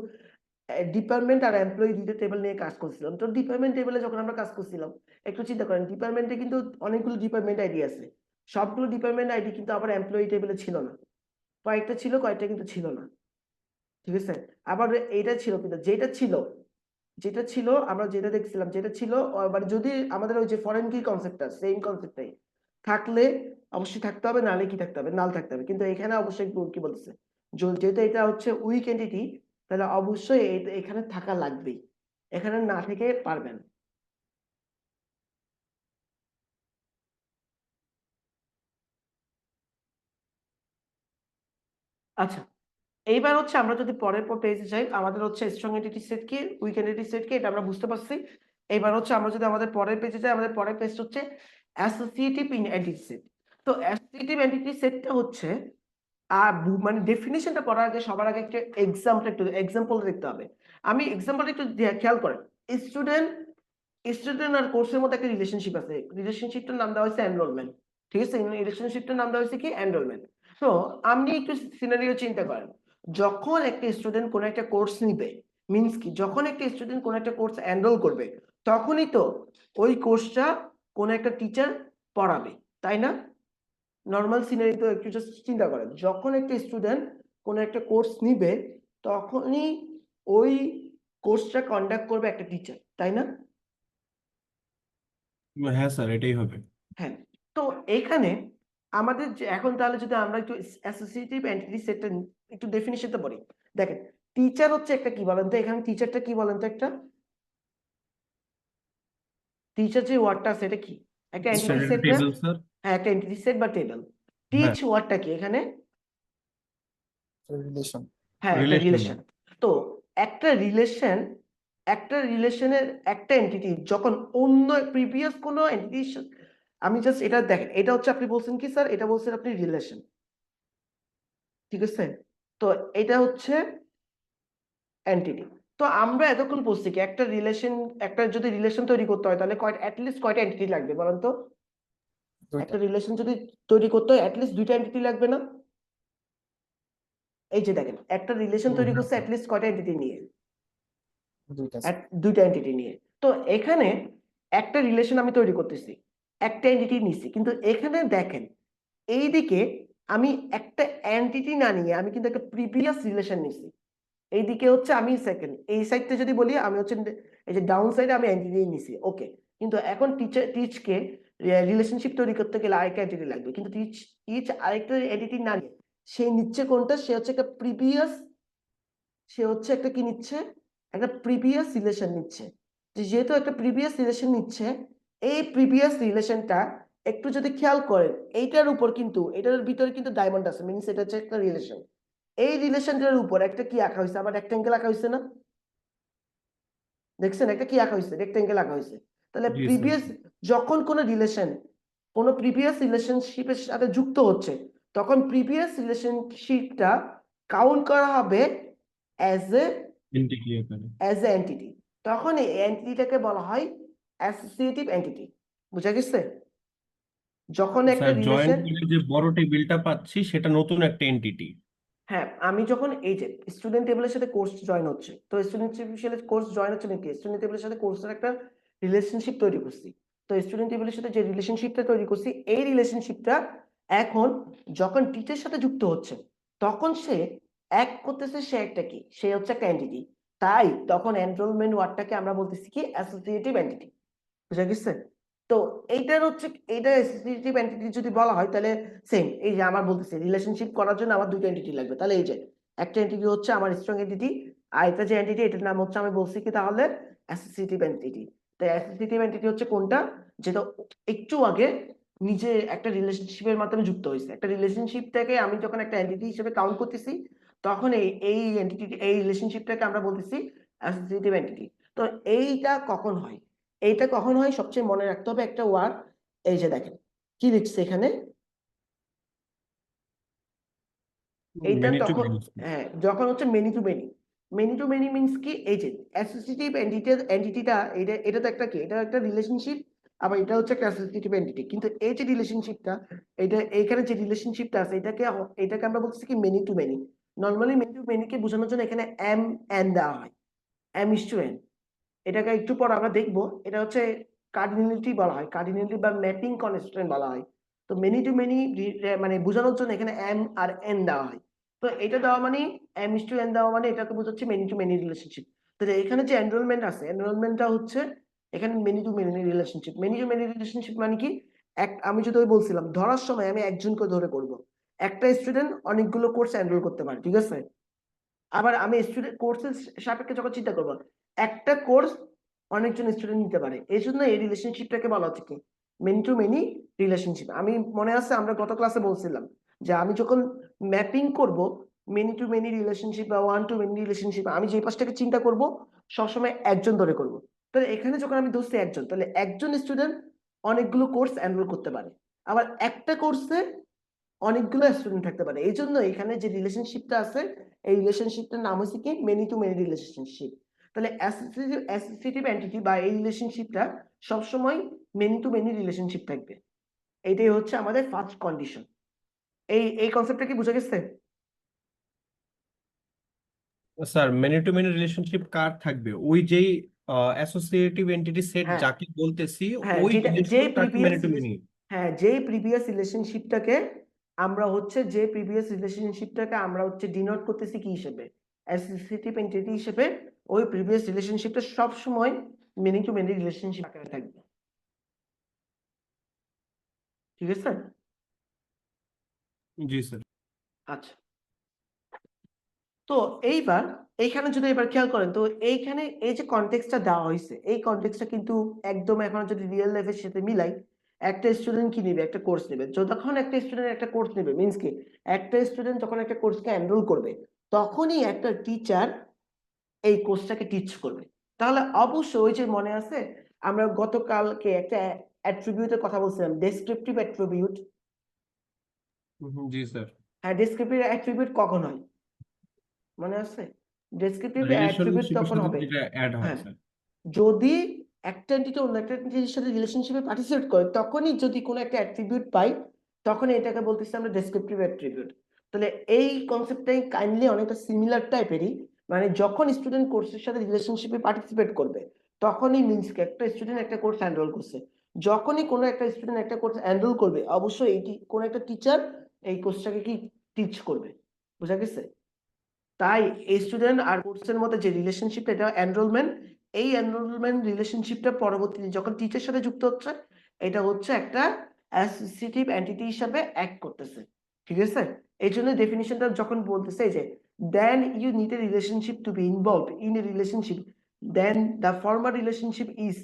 ডিপার্টমেন্ট আর এমপ্লয়ি দুইটা টেবিল নিয়ে কাজ করছিলাম। তো ডিপার্টমেন্ট টেবিলে যখন আমরা কাজ করছিলাম, একটু চিন্তা করেন, ডিপার্টমেন্টে কিন্তু অনেকগুলো ডিপার্টমেন্ট আইডি আছে, সবগুলো ডিপার্টমেন্ট আইডি কিন্তু আবার এমপ্লয়ি টেবিলে ছিল না, কয়েকটা ছিল, কয়েকটা কিন্তু ছিল না, ঠিক আছে। আবার এইটা ছিল, কিন্তু যেটা ছিল আমরা যেটা দেখছিলাম, যেটা ছিল মানে যদি আমাদের ওই যে ফরেন কি কনসেপ্টটা, সেম কনসেপ্টটাই থাকলে অবশ্যই থাকতে হবে, নালে কি থাকতে হবে, নাল থাকতে হবে। কিন্তু এখানে অবশ্যই কি বলতেছে, যেহেতু এটা হচ্ছে উইক এন্টিটি, তাহলে অবশ্যই এখানে থাকা লাগবেই, এখানে না থেকে পারবেন। আচ্ছা, এইবার হচ্ছে আমরা যদি পরের পেজে যাই, আমাদের হচ্ছে স্ট্রং এন্টিটি সেট কি, উইক এন্টিটি সেট কি, এটা আমরা বুঝতে পারছি। এবার হচ্ছে আমরা যদি আমাদের পরের পেজে যাই, আমাদের পরের পেজ হচ্ছে অ্যাসোসিয়েটিভ এন্টিটি সেট। তো অ্যাসোসিয়েটিভ এন্টিটি সেটটা হচ্ছে মানে ডেফিনিশনটা পড়ার আগে সবার আগে একটা এক্সাম্পল দেখতে হবে। আমি এক্সাম্পলটা একটু খেয়াল করেন। স্টুডেন্ট স্টুডেন্ট আর কোর্সের মধ্যে একটা রিলেশনশিপ আছে, রিলেশনশিপটার নাম দেওয়া হয়েছে এনরোলমেন্ট, ঠিক আছে। রিলেশনশিপটার নাম দেওয়া হয়েছে কি, এনরোলমেন্ট। তো আপনি একটু সিনারিও চিন্তা করেন, যখন একটা স্টুডেন্ট কোন একটা কোর্স নিবে, মিন্স কি, যখন একটা স্টুডেন্ট কোন একটা কোর্স এনরোল করবে, তখনই তো ওই কোর্সটা কোন একটা টিচার পড়াবে, তাই না? নর্মাল সিনারি তো একটু জাস্ট চিন্তা করেন, যখন একটা স্টুডেন্ট কোন একটা কোর্স নিবে, তখনই ওই কোর্সটা কন্ডাক্ট করবে একটা টিচার, তাই না? হ্যাঁ স্যার, এটাই হবে। হ্যাঁ। তো এখানে আমাদের এখন তাহলে যদি আমরা একটু অ্যাসোসিয়েটিভ এন্টিটি সেটটা একটু ডেফিনিশনটা পড়ি, দেখেন টিচার হচ্ছে একটা কি বলেন তো, এখানে টিচারটা কি বলেন তো, একটা টিচার যে ওয়ার্ডটা আছে এটা কি, একটা এন্টিটি সেট না? Table sir. হ্যাঁ, একটা এন্টিটি সেট বা টেবিল। হ্যাঁ, টিচ ওয়ার্ডটা কি এখানে? রিলেশন। হ্যাঁ, একটা রিলেশন। রিলেশন। তো একটা রিলেশনের একটা এন্টিটি যখন অন্য প্রিভিয়াস কোনো এন্টিটি, আমি জাস্ট এটা দেখেন, এটা হচ্ছে আপনি বলছেন কি স্যার, এটা বলছেন আপনি রিলেশন, ঠিক আছে। তো এটা হচ্ছে এন্টিটি। তো আমরা এতক্ষণ বলছি কি, একটা যদি রিলেশন তৈরি করতে হয়, তাহলে অ্যাটলিস্ট কয়টা এন্টিটি লাগবে বলেন তো? দুইটা। একটা রিলেশন যদি তৈরি করতে হয়, অ্যাটলিস্ট দুইটা এন্টিটি লাগবে না? এই যে দেখেন, একটা রিলেশন তৈরি হ্যাঁ করছে স্যার। অ্যাটলিস্ট কয়টা এন্টিটি নিয়ে? দুইটা। দুইটা এন্টিটি নিয়ে। তো এখানে একটা রিলেশন আমি তৈরি করতেছি, একটা এন্টিটি নিছি, কিন্তু এখানে দেখেন এইদিকে আমি একটা এন্টিটি না নিয়ে আমি কিন্তু একটা প্রিভিয়াস রিলেশন নিছি। এইদিকে হচ্ছে আমি সেকেন্ড, এই সাইডটা যদি বলি আমি হচ্ছে এই যে ডাউন সাইডে আমি এন্টিটি নিছি, ওকে। কিন্তু এখন টিচকে রিলেশনশিপ তৈরি করতে গেলে আরেকটা এন্টিটি লাগবে, কিন্তু টিচ আরেকটা এন্টিটি না নিয়ে সে নিচ্ছে কোনটা, সে হচ্ছে একটা কি নিচ্ছে, একটা প্রিভিয়াস রিলেশন নিচ্ছে। যেহেতু একটা প্রিভিয়াস রিলেশন নিচ্ছে, এই প্রিভিয়াস রিলেশনটা একটু যদি খেয়াল করেন, এইটার উপর কিন্তু, এটার ভিতরে কিন্তু ডায়মন্ড আছে, মিনস এটা হচ্ছে একটা রিলেশন। এই রিলেশনটার উপর একটা কি আঁকা হয়েছে, আবার রেক্টেঙ্গেল আঁকা হয়েছে না? দেখছেন একটা কি আঁকা হয়েছে, রেক্টেঙ্গেল আঁকা হয়েছে। তাহলে জি স্যার। যখন কোনো প্রিভিয়াস রিলেশনশিপের সাথে যুক্ত হচ্ছে, তখন প্রিভিয়াস রিলেশনশিপটা কাউন্ট করা হবে অ্যাজ এ এন্টিটি এখানে। এন্টিটি। তখন এই এন্টিটিটাকে বলা হয় অ্যাসোসিয়েটিভ এন্টিটি। বুঝা গেছে? যখন একটা স্যার, জয়েন রিলেশন, করে যে বড় টেবিলটা পাচ্ছি সেটা নতুন একটা এন্টিটি। হ্যাঁ, আমি যখন এই যে স্টুডেন্ট টেবিলের সাথে কোর্স জয়েন হচ্ছে, তো স্টুডেন্ট টেবিলের সাথে কোর্স জয়েন হচ্ছে নাকি, স্টুডেন্ট টেবিলের সাথে কোর্সের একটা রিলেশনশিপ তৈরি করছি। তো স্টুডেন্ট টেবিলের সাথে যে রিলেশনশিপটা তৈরি করছি, এই রিলেশনশিপটা এখন যখন টিচারের সাথে যুক্ত হচ্ছে, তখন সে এক করতেছে, সে একটা কি, সে হচ্ছে একটা এন্টিটি। তাই তখন এনরোলমেন্ট ওয়ার্ডটাকে আমরা বলতেছি কি, অ্যাসোসিয়েটিভ এন্টিটি। বুঝা গেছে? তো এইটা অ্যাসোসিয়েটিভ এন্টিটি যদি বলা হয়, তাহলে সেম, এই যে আমার বলতেছে রিলেশনশিপ করার জন্য আমার দুটো এন্টিটি লাগবে, তাহলে এই যে একটা এন্টিটি হচ্ছে আমার স্ট্রং এন্টিটি, আর এটা যে এন্টিটি, এটার নাম হচ্ছে, আমি বলছি কি তাহলে অ্যাসোসিয়েটিভ এন্টিটি। তো অ্যাসোসিয়েটিভ এন্টিটি হচ্ছে কোনটা, যেটা একটু আগে নিজে একটা রিলেশনশিপের মাধ্যমে যুক্ত হয়েছে। একটা রিলেশনশিপটাকে আমি যখন একটা এন্টিটি হিসেবে কাউন্ট করতেছি, তখন এই রিলেশনশিপটাকে আমরা বলতেছি অ্যাসোসিয়েটিভ এন্টিটি। তো এইটা কখন হয় সবচেয়ে মনে রাখতে হবে একটা ওয়ার্ড, এই যে দেখেন কি লিখছে এখানে, এইটা মেনি টু তখন, মেনি। হ্যাঁ, যখন হচ্ছে many to many. Many to many means কি, এই যে অ্যাসোসিয়েটিভ এন্টিটিটা, এটা তো একটা কি, এটা একটা রিলেশনশিপ, আবার এটা হচ্ছে একটা অ্যাসোসিয়েটিভ এন্টিটি। কিন্তু এই যে রিলেশনশিপটা, এইখানে যে রিলেশনশিপটা আছে, এটাকে আমরা বলতেছি কি many to many. Normally many to many কে বোঝানোর জন্য এখানে এম এন দেওয়া হয়, এম ইস টু এন, এটাকে একটু পর আমরা দেখবো। এটা হচ্ছে কার্ডিনালিটি বলা হয়, কার্ডিনালিটি বা ম্যাপিং কনস্ট্রেন্ট বলা হয়। তো মেনি টু মেনি মানে বোঝানোর জন্য এখানে এম আর এন দেওয়া হয়। তো এটা দেওয়া মানে এম ইস টু এন দেওয়া মানে এটাকে বোঝাচ্ছে মেনি টু মেনি রিলেশনশিপ। তো এখানে যে এনরোলমেন্ট আছে, এনরোলমেন্টটা হচ্ছে এখানে many to many relationship. Many to many relationship মানে কি, আমি যদি ওই বলছিলাম ধরার সময় আমি একজনকে ধরে করব, একটা স্টুডেন্ট অনেকগুলো কোর্স এনরোল করতে পারে, ঠিক আছে। আবার আমি স্টুডেন্ট কোর্সের সাপেক্ষে যখন চিন্তা করবো, একটা কোর্স অনেকজন স্টুডেন্ট নিতে পারে, এই জন্য এই রিলেশনশিপটাকে বলা হচ্ছে কি মেনি টু মেনি রিলেশনশিপ। আমি মনে আছে আমরা গত ক্লাসে বলছিলাম যে আমি যখন ম্যাপিং করব মেনি টু মেনি রিলেশনশিপ বা ওয়ান টু মেনি রিলেশনশিপ, আমি যে পাশটাকে চিন্তা করব সবসময় একজন ধরে করব। তাহলে এখানে যখন আমি ধরছি একজন, তাহলে একজন স্টুডেন্ট অনেকগুলো কোর্স এনরোল করতে পারে, আবার একটা কোর্সে অনেকগুলো স্টুডেন্ট থাকতে পারে। এই জন্য এখানে যে রিলেশনশিপটা আছে এই রিলেশনশিপটার নাম হচ্ছে কি মেনি টু মেনি রিলেশনশিপ। তাহলে অ্যাসোসিয়েটিভ এন্টিটি বা এই রিলেশনশিপটা সবসময় মেনি টু মেনি রিলেশনশিপ থাকবে। এইটাই হচ্ছে আমাদের ফার্স্ট কন্ডিশন। এই কনসেপ্টটা কি বুঝা গেছে? Sir many to many relationship কার থাকবে? ওই যেই অ্যাসোসিয়েটিভ এন্টিটি সেট হ্যাঁ যাকে বলতেছি হ্যাঁ, ওই যেটা যে জিনিসগুলো তাকে মেনি প্রিভিয়াস, টু মেনি। হ্যাঁ যে প্রিভিয়াস রিলেশনশিপটাকে আমরা হচ্ছে যে প্রিভিয়াস রিলেশনশিপটাকে আমরা হচ্ছে ডিনোট করতেছি কি হিসেবে, অ্যাসোসিয়েটিভ এন্টিটি হিসেবে। ওই প্রিভিয়াস রিলেশনশিপটা সব সময় মেনি টু মেনি রিলেশনশিপ আকারে থাকবে, ঠিক আছে। জি স্যার। আচ্ছা, তো এইবার এইখানে যদি এবার খেয়াল করেন, তো এইখানে এই যে কনটেক্সটটা দেওয়া হয়েছে, এই কনটেক্সটটা কিন্তু একদম এখন যদি রিয়েল লাইফের সাথে মিলাই, একটা স্টুডেন্ট কি নেবে, একটা কোর্স নেবে। যখন একটা স্টুডেন্ট একটা কোর্স নেবে মিন্স কি, একটা স্টুডেন্ট যখন একটা কোর্সকে এনরোল করবে তখনই একটা টিচার এই কোর্সটাকে টিচ করবে। তাহলে অবশ্যই ওই যে মনে আছে আমরা গতকালকে একটা অ্যাট্রিবিউটের কথা বলছিলাম, ডেসক্রিপটিভ অ্যাট্রিবিউট। জি স্যার। হ্যাঁ, ডেসক্রিপটিভ অ্যাট্রিবিউট কখন হয় মনে আছে? ডেসক্রিপটিভ অ্যাট্রিবিউট রিলেশনশিপের তখন সাথে হবে, যেটা অ্যাড হয় হ্যাঁ, স্যার। যদি একটা এন্টিটি অন্য একটা এন্টিটির সাথে রিলেশনশিপে পার্টিসিপেট করে, তখনই যদি কোনো একটা অ্যাট্রিবিউট পাই তখন এটাকে বলতেছি আমরা ডেসক্রিপটিভ অ্যাট্রিবিউট। তাহলে এই কনসেপ্টটাই কাইন্ডলি অনেকটা সিমিলার টাইপেরই, মানে যখন স্টুডেন্ট কোর্সের সাথে রিলেশনশিপে পার্টিসিপেট করবে তখনই মিন্স কি একটা স্টুডেন্ট একটা কোর্স এনরোল করছে। যখনই কোনো একটা স্টুডেন্ট একটা কোর্স এনরোল করবে অবশ্যই এইটি কোনো একটা টিচার এই কোর্সটাকে কি টিচ করবে, বুঝা গেছে। তাই এই স্টুডেন্ট আর কোর্সের মধ্যে যে রিলেশনশিপটা এটা এনরোলমেন্ট, এই এনরোলমেন্ট রিলেশনশিপটা পরবর্তীতে যখন টিচার সাথে যুক্ত হচ্ছে এটা হচ্ছে একটা অ্যাসোসিয়েটিভ এন্টিটি হিসাবে অ্যাক্ট করতেছে, ঠিক আছে। এই জন্য ডেফিনিশনটা যখন বলতেছে এই যে then you need a relationship to be involved in a relationship, then the former relationship is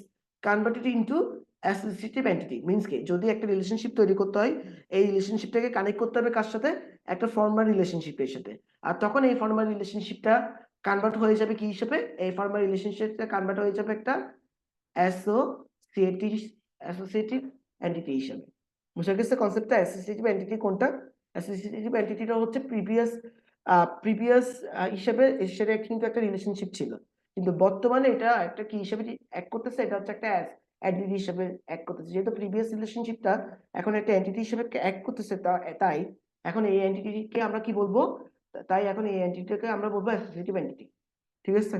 converted into associative entity. Means কি, যদি একটা রিলেশনশিপ তৈরি করতে হয় এই রিলেশনশিপটাকে কানেক্ট করতে হবে কার সাথে, একটা ফর্মাল রিলেশনশিপের সাথে। আর তখন এই ফর্মাল রিলেশনশিপটা কনভার্ট হয়ে যাবে কি হিসেবে, এই ফর্মাল রিলেশনশিপটা কনভার্ট হয়ে যাবে একটা অ্যাসোসিয়েটিভ অ্যাসোসিয়েটিভ এন্টিটি হিসেবে। বুঝা গেছে কনসেপ্টটা? অ্যাসোসিয়েটিভ এন্টিটি কোনটা? অ্যাসোসিয়েটিভ এন্টিটিটা হচ্ছে প্রিভিয়াস প্রিভিয়াস হিসেবে সেটা কিন্তু একটা রিলেশনশিপ ছিল, কিন্তু বর্তমানে এটা একটা কি হিসেবে অ্যাক্ট করতেছে, এটা হচ্ছে একটা এন্টিটি হিসেবে অ্যাক্ট করতেছে। যেহেতু প্রিভিয়াস রিলেশনশিপটা এখন একটা এন্টিটি হিসেবে অ্যাক্ট করতেছে, তাই এখন এই এন্টিটিকে আমরা কি বলবো, তাই এখন এই এন্টিটিকে আমরা বলবো অ্যাসোসিয়েটিভ এন্টিটি, ঠিক আছে।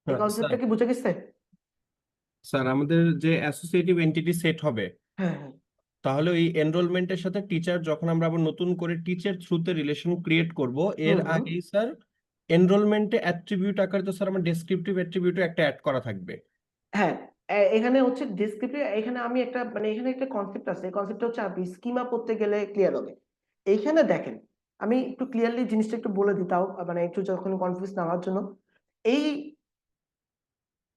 এই স্যার, কনসেপ্টটা কি বুঝে গেছে? স্যার আমাদের যে অ্যাসোসিয়েটিভ এন্টিটি সেট হবে, হ্যাঁ হ্যাঁ তাহলে এই এনরোলমেন্টের সাথে টিচার যখন আমরা আবার নতুন করে টিচার থ্রুতে রিলেশন ক্রিয়েট করব, এর হুম। আগেই স্যার এনরোলমেন্টে অ্যাট্রিবিউট আকারে তো স্যার আমার ডেসক্রিপটিভ অ্যাট্রিবিউটও একটা অ্যাড করা থাকবে। হ্যাঁ, এখানে হচ্ছে ডেসক্রিপটিভ, এখানে আমি একটা মানে এখানে একটা কনসেপ্ট আছে, এই কনসেপ্টটা হচ্ছে আপনি স্কিমা পড়তে গেলে ক্লিয়ার হবে। এইখানে দেখেন আমি একটু ক্লিয়ারলি জিনিসটা একটু বলে দিই, তাও মানে একটু যখন কনফিউজ না হওয়ার জন্য। এই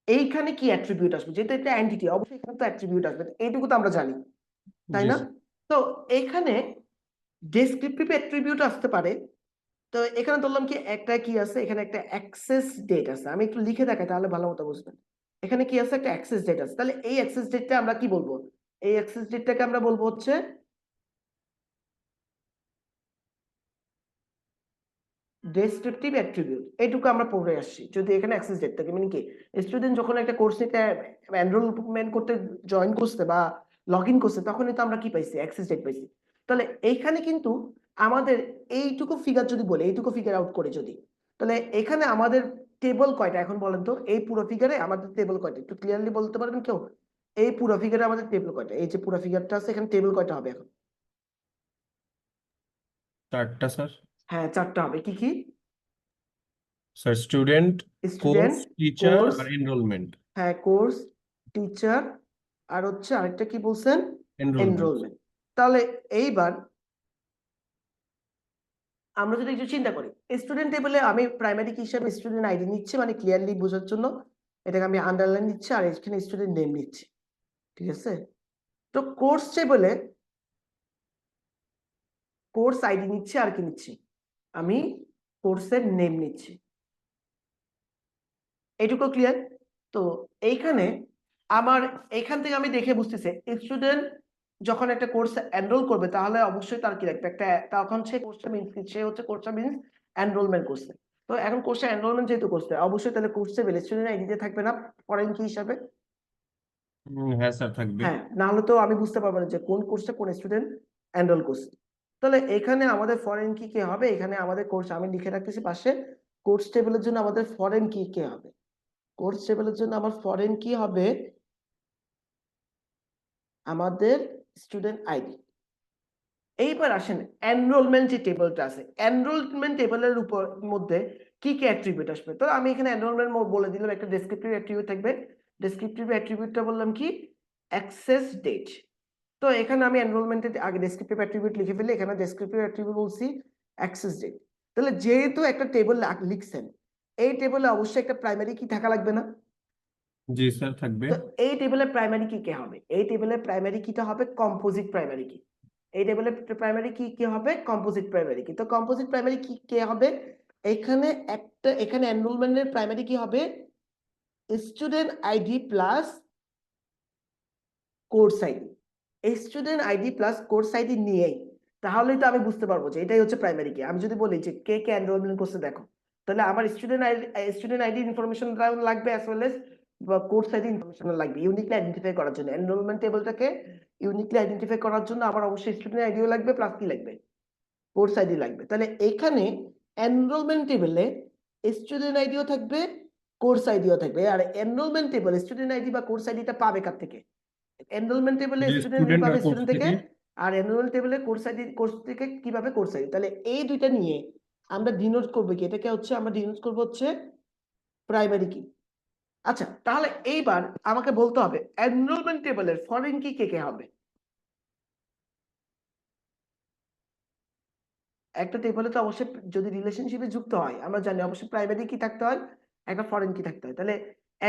এইখানে কি অ্যাট্রিবিউট আসবে, যেহেতু এটা এন্টিটি অবশ্যই এখানে তো অ্যাট্রিবিউট আসবে, এইটুকু তো আমরা জানি, তাই জি না? স্যার। তো এখানে ডেসক্রিপটিভ অ্যাট্রিবিউট আসতে পারে। তো এখানে ধরলাম কি একটা কি আছে, এখানে একটা অ্যাক্সেস ডেট আছে, আমি একটু লিখে দেখাই তাহলে ভালো মতো বুঝবেন। এখানে কি আছে, একটা অ্যাক্সেস ডেট আছে, তাহলে এই অ্যাক্সেস ডেটটা আমরা কি বলবো, এই অ্যাক্সেস ডেটটাকে আমরা বলবো হচ্ছে ডেসক্রিপটিভ অ্যাট্রিবিউট। এইটুকু আমরা পড়ে আসছি। যদি এখানে অ্যাক্সেস ডেট থাকে মানে কি, স্টুডেন্ট যখন একটা কোর্স নিতে এনরোলমেন্ট করতে জয়েন করছে বা লগ ইন করছে তখনই তো আমরা কি পাইছি, অ্যাক্সেস ডেট পাইছি। তাহলে এইখানে কিন্তু আমাদের এইটুকু ফিগার যদি বলে, এইটুকু ফিগার আউট করে যদি, তাহলে এখানে আমাদের টেবল কয়টা এখন বলেন তো, এই পুরো ফিগারে আমাদের টেবল কয়টা একটু ক্লিয়ারলি বলতে পারবেন কেউ? এই পুরো ফিগারে আমাদের টেবল কয়টা, এই যে পুরো ফিগারটা আছে এখানে টেবল কয়টা হবে এখন? 4টা স্যার। হ্যাঁ 4টা হবে, কি কি? Sir student, course, student, teacher course, আর এনরোলমেন্ট। হ্যাঁ কোর্স, টিচার, আর হচ্ছে আরেকটা কি বলছেন? এনরোলমেন্ট। এনরোলমেন্ট। তাহলে এইবার আমরা যদি একটু চিন্তা করি, স্টুডেন্ট টেবিলে আমি প্রাইমারি কি হিসাবে স্টুডেন্ট আইডি নিচ্ছি, মানে ক্লিয়ারলি বোঝার জন্য এটাকে আমি আন্ডারলাইন নিচ্ছি, আর এখানে স্টুডেন্ট নেম নিচ্ছি, ঠিক আছে? তো কোর্স টেবিলে কোর্স আইডি নিচ্ছি, আর কি নিচ্ছি? আমি কোর্সের নেম নিচ্ছি। এইটুকু ক্লিয়ার? তো এইখানে আমার এখান থেকে আমি দেখে বুঝতেছি স্টুডেন্ট যখন একটা কোর্স এনরোল করবে তাহলে অবশ্যই তার কি লাগবে, একটা তখন সে কোর্সটা মিনস কি, সে হচ্ছে কোর্সটা মিনস এনরোলমেন্ট করছে। তো এখন কোর্সটা এনরোলমেন্ট যেহেতু করছে, অবশ্যই তাহলে কোর্স টেবিল স্টুডেন্ট আইডিতে থাকবে না ফরেন কি হিসাবে? হ্যাঁ স্যার থাকবে। হ্যাঁ, না হলে তো আমি বুঝতে পারবো না যে কোন কোর্সটা কোন স্টুডেন্ট এনরোল করছে। তাহলে এখানে আমাদের ফরেন কি কে হবে? এখানে আমাদের কোর্স আমি লিখে রাখতেছি পাশে, কোর্স টেবিলের জন্য আমাদের ফরেন কি কে হবে? কোর্স টেবিলের জন্য আমার ফরেন কি হবে? আমাদের স্টুডেন্ট আইডি। এইবার আসেন এনরোলমেন্ট যে টেবিলটা আছে, এনরোলমেন্ট টেবিলের উপর মধ্যে কি কি অ্যাট্রিবিউট আসবে? তো আমি এখানে এনরোলমেন্ট বলে দিলাম, একটা ডেসক্রিপটিভ অ্যাট্রিবিউট থাকবে। ডেসক্রিপটিভ অ্যাট্রিবিউটটা বললাম কি? Access date. তো এখানে আমি এনরোলমেন্টের আগে ডেসক্রিপটিভ অ্যাট্রিবিউট লিখে ফেলি, এখানে ডেসক্রিপটিভ অ্যাট্রিবিউট বলছি অ্যাক্সেস ডেট। তাহলে যেহেতু একটা টেবিল লিখছেন, এই টেবিলে অবশ্যই একটা প্রাইমারি কি থাকা লাগবে না? জি স্যার থাকবে। তো এই টেবিলের প্রাইমারি কি কে হবে? এই টেবিলের প্রাইমারি কিটা হবে কম্পোজিট প্রাইমারি কি। এই টেবিলের প্রাইমারি কি কে হবে? কম্পোজিট প্রাইমারি কি। তো কম্পোজিট প্রাইমারি কি কে হবে? এখানে এনরোলমেন্টের প্রাইমারি কি হবে? Student ID plus course ID. Student ID plus course ID নিয়েই তাহলেই তো আমি বুঝতে পারবো যে এটাই হচ্ছে প্রাইমারি কি। আমি যদি বলি যে কে কে এনরোলমেন্ট করছে দেখো, তাহলে আমার স্টুডেন্ট আইডি ইনফরমেশন লাগবে, as well as course ID information লাগবে ইউনিকলি আইডেন্টিফাই করার জন্য। এনরোলমেন্ট টেবিলটাকে ইউনিকলি আইডেন্টিফাই করার জন্য আমার অবশ্যই স্টুডেন্ট আইডিও লাগবে, প্লাস কি লাগবে? কোর্স আইডি লাগবে। তাহলে এখানে এনরোলমেন্ট টেবিলে স্টুডেন্ট আইডিও থাকবে, কোর্স আইডিও থাকবে। আর এনরোলমেন্ট টেবিল স্টুডেন্ট আইডি বা কোর্স আইডিটা পাবে কার থেকে? এনরোলমেন্ট টেবিলে যে স্টুডেন্ট স্টুডেন্ট আর পাবে কোর্স স্টুডেন্ট থেকে, থেকে। আর এনরোলমেন্ট টেবিলে কোর্স আইডি কোর্স থেকে কিভাবে কোর্স আইডি। তাহলে এই দুইটা নিয়ে আমরা ডিনোট করবো কি, এটাকে হচ্ছে আমরা ডিনোট করবো হচ্ছে প্রাইমারি কি। আচ্ছা, তাহলে এইবার আমাকে বলতে হবে এনরোলমেন্ট টেবিলের ফরেন কি কে কে হবে? একটা টেবিলে তো অবশ্যই যদি রিলেশনশিপে যুক্ত হয় আমরা জানি অবশ্যই প্রাইমারি কি থাকতে হয়, একটা ফরেন কি থাকতে হয়। তাহলে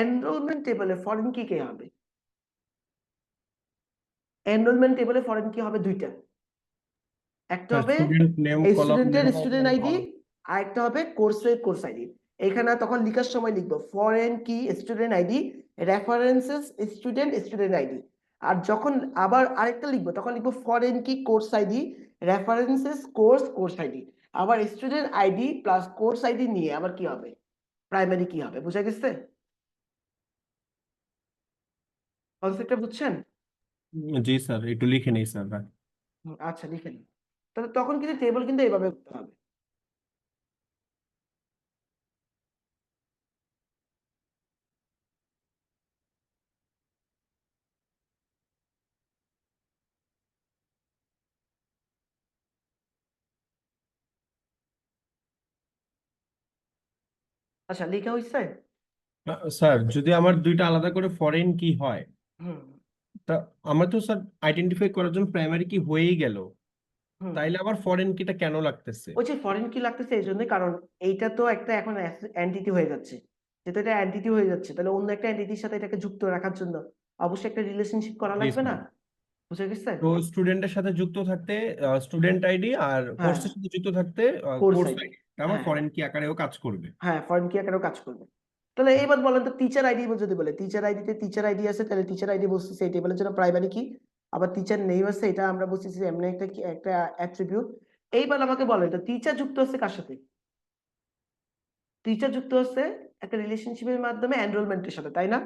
এনরোলমেন্ট টেবিলে ফরেন কি কে হবে? এনরোলমেন্ট টেবিলে ফরেন কি হবে? দুইটা, একটা স্যার হবে স্টুডেন্ট নেম কলাম স্টুডেন্টের নেম। স্টুডেন্ট আইডি, আর একটা হবে কোর্সের কোর্স আইডি। এখানে তখন লিখার সময় লিখবো ফরেন কি student ID references student ID. আর যখন আবার আরেকটা লিখবো তখন লিখবো ফরেন কি course ID references course ID. আবার student ID plus course ID নিয়ে আবার কি হবে? প্রাইমারি কি হবে। বুঝা গেছে কনসেপ্টটা? বুঝছেন? জি স্যার একটু লিখে নেই স্যার। আচ্ছা লিখে নিন। তাহলে তখন কিন্তু টেবিল কিন্তু এইভাবে করতে হবে। আচ্ছা লিখা হয়েছে? স্যার যদি আমার দুইটা আলাদা করে ফরেন কি হয়, হুম তা আমার তো স্যার আইডেন্টিফাই করার জন্য প্রাইমারি কি হয়েই গেল, হুম। তাইলে আবার ফরেন কিটা কেন লাগতেছে? ওই যে ফরেন কি লাগতেছে এই জন্য, কারণ এইটা তো একটা এখন এন্টিটি হয়ে যাচ্ছে। যেহেতু এটা এন্টিটি হয়ে যাচ্ছে তাহলে অন্য একটা এন্টিটির সাথে এটাকে যুক্ত রাখার জন্য অবশ্যই একটা রিলেশনশিপ করা জি লাগবে না? স্যার। বুঝে গেছে? তো স্টুডেন্টের সাথে যুক্ত থাকতে স্টুডেন্ট আইডি, আর হ্যাঁ কোর্সের সাথে যুক্ত থাকতে কোর্স কোর্স আইডি। আইডি আমার হ্যাঁ ফরেন কি আকারেও কাজ করবে। হ্যাঁ, ফরেন কি আকারেও কাজ করবে। তাহলে এইবার বলেন তো টিচার আইডি যদি বলে, টিচার আইডিতে টিচার আইডি আছে, তাহলে টিচার আইডি বলতেছে এই টেবিলের জন্য প্রাইমারি কি। আবার টিচার নেম আছে, এটা আমরা বলতেছি এমনি একটা অ্যাট্রিবিউট। এইবার আমাকে বলেন তো টিচার যুক্ত হচ্ছে কার সাথে? টিচার যুক্ত হচ্ছে একটা রিলেশনশিপের মাধ্যমে এনরোলমেন্টের সাথে, তাই না?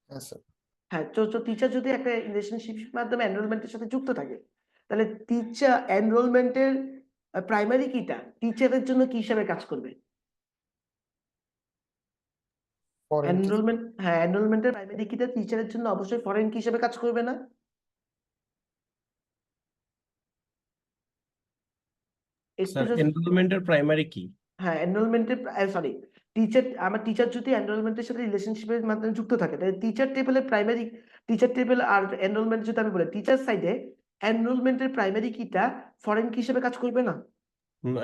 হ্যাঁ স্যার। হ্যাঁ, তো টিচার যদি একটা রিলেশনশিপ মাধ্যমে এনরোলমেন্টের সাথে যুক্ত থাকে, তাহলে টিচার এনরোলমেন্টের প্রাইমারি কিটা টিচারের জন্য কি হিসাবে কাজ করবে? ফরেন কি? এনরোলমেন্ট, হ্যাঁ এনরোলমেন্টের প্রাইমারি কিটা টিচারের জন্য অবশ্যই ফরেন কি হিসেবে কাজ করবে না? একটু স্যার just এনরোলমেন্টের প্রাইমারি কি? হ্যাঁ এনরোলমেন্টের, সরি, আমার টিচার যদি এনরোলমেন্টের সাথে রিলেশনশিপের মাধ্যমে যুক্ত থাকে তাহলে টিচার টেবিলের প্রাইমারি, টিচার টেবিল আর এনরোলমেন্ট যদি আমি বলি টিচার সাইডে এনরোলমেন্টের প্রাইমারি কিটা ফরেন কি হিসেবে কাজ করবে না?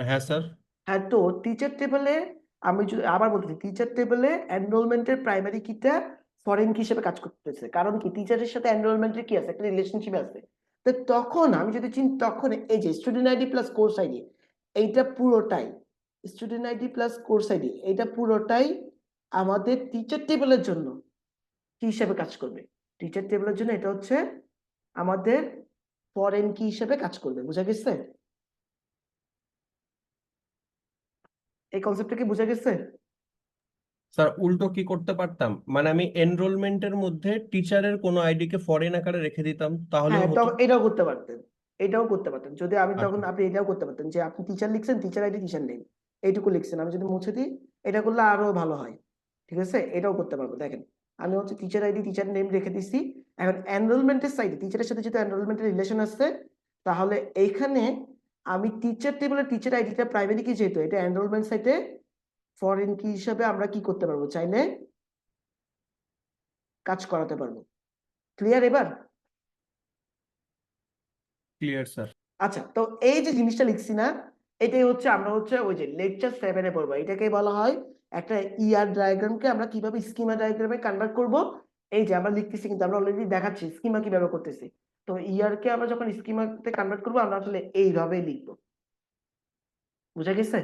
হ্যাঁ স্যার। হ্যাঁ, তো টিচার টেবিলে আমি যদি আবার বলতেছি টিচার টেবিলে এনরোলমেন্টের প্রাইমারি কিটা ফরেন কি হিসেবে কাজ করতেছে, কারণ কি টিচারের সাথে এনরোলমেন্টের কি আছে, একটা রিলেশনশিপ আছে। তো তখন আমি যদি চিনি তখন এই যে student ID plus course ID, এইটা পুরোটাই student ID plus course ID, এইটা পুরোটাই আমাদের টিচার টেবিলের জন্য কি হিসেবে কাজ করবে? টিচার টেবিলের জন্য এটা হচ্ছে আমাদের ফরেন কি হিসেবে কাজ করবে। বুঝা গেছে? এই কনসেপ্টটা কি বুঝা গেছে? স্যার উল্টো কি করতে পারতাম, মানে আমি এনরোলমেন্টের মধ্যে টিচারের কোনো আইডি কে ফরেন আকারে রেখে দিতাম তাহলেও হ্যাঁ, হতো? তখন এটাও করতে পারতেন, এটাও করতে পারতেন যদি আমি তখন, আচ্ছা। আপনি এটাও করতে পারতেন যে আপনি টিচার লিখছেন, টিচার আইডি টিচার নেই, এইটুকু লিখছেন, আমি যদি মুছে দিই এটা করলে আরো ভালো হয়। ঠিক আছে, এটাও করতে পারবো। দেখেন আমি হচ্ছে টিচার আইডি টিচার নেম রেখে দিছি। এখন এনরোলমেন্টের সাইডে টিচারের সাথে যেহেতু এনরোলমেন্টের রিলেশন আসছে, তাহলে এইখানে আমি টিচার টেবিলের টিচার আইডিটা প্রাইমারি কি, যেহেতু এটা এনরোলমেন্ট সাইটে ফরেন কি হিসাবে আমরা কি করতে পারবো, চাইলে কাজ করাতে পারবো। ক্লিয়ার এবার? Clear sir. আচ্ছা, তো এই যে জিনিসটা লিখছি না, এটাই হচ্ছে আমরা হচ্ছে ওই যে লেকচার 7-এ পড়বো। এটাকে বলা হয় একটা ইয়ার ডায়াগ্রামকে আমরা কিভাবে স্কিমা ডায়াগ্রামে কনভার্ট করব। এই যে আমরা লিখতেছি, কিন্তু আমরা অলরেডি দেখাচ্ছি স্কিমা কিভাবে করতেছি। তো ইয়ারকে আমরা যখন স্কিমাতে কনভার্ট করবো আমরা আসলে এইভাবে লিখবো। বুঝা গেছে?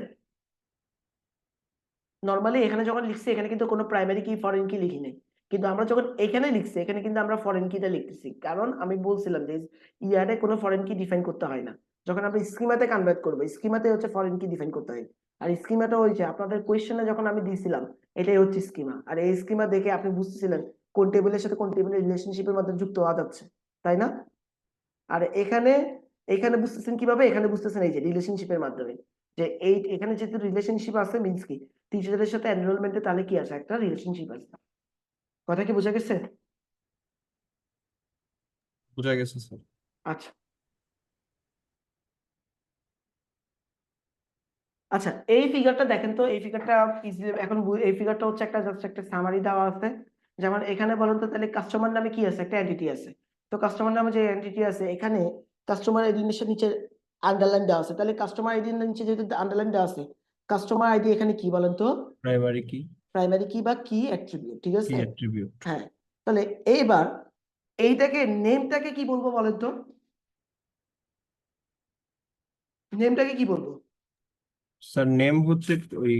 নর্মালি এখানে যখন লিখছি এখানে কিন্তু কোনো প্রাইমারি কি ফরেন কি লিখি নাই, কিন্তু আমরা যখন এখানে লিখছি এখানে কিন্তু আমরা ফরেন কিটা লিখতেছি, কারণ আমি বলছিলাম যে ইয়ারে কোনো ফরেন কি ডিফাইন করতে হয় না। যখন আমরা স্কিমাতে কনভার্ট করবো স্কিমাতে হচ্ছে ফরেন কি ডিফাইন করতে হয়। আর স্কিমাটা হয়েছে আপনাদের কোয়েশ্চেনে যখন আমি দিয়েছিলাম, এটাই হচ্ছে স্কিমা। আর এই স্কিমা দেখে আপনি বুঝতেছিলেন কোন টেবিলের সাথে কোন টেবিলের রিলেশনশিপের মধ্যে যুক্ত হওয়া যাচ্ছে, তাই না? আর এখানে এখানে বুঝতেছেন কিভাবে, এখানে বুঝতেছেন এই যে রিলেশনশিপের মাধ্যমে, যে এই এখানে যেহেতু রিলেশনশিপ আছে মিন্স কি টিচারের সাথে এনরোলমেন্টে তাহলে কি আছে, একটা রিলেশনশিপ আছে। কথা কি বোঝা গেছে? বুঝা গেছে স্যার। আচ্ছা আচ্ছা, এই ফিগারটা দেখেন তো, এই ফিগারটা এখন এই ফিগারটা হচ্ছে একটা জাস্ট একটা সামারি দেওয়া আছে। যেমন এখানে বলেন তো তাহলে কাস্টমার নামে কি আছে, একটা এন্টিটি আছে। তো কাস্টমার নামে যে এন্টিটি আছে এখানে কাস্টমার আইডির নিচে আন্ডারলাইন দেওয়া আছে, তাহলে কাস্টমার আইডির নিচে যেহেতু আন্ডারলাইন দেওয়া আছে, কাস্টমার আইডি এখানে কি বলেন তো? প্রাইমারি কি? প্রাইমারি কি বা কি অ্যাট্রিবিউট, ঠিক কি আছে? অ্যাট্রিবিউট? হ্যাঁ, তাহলে এইবার এইটাকে নেমটাকে কি বলবো বলেন তো? নেমটাকে কি বলবো? স্যার নেম হচ্ছে ওই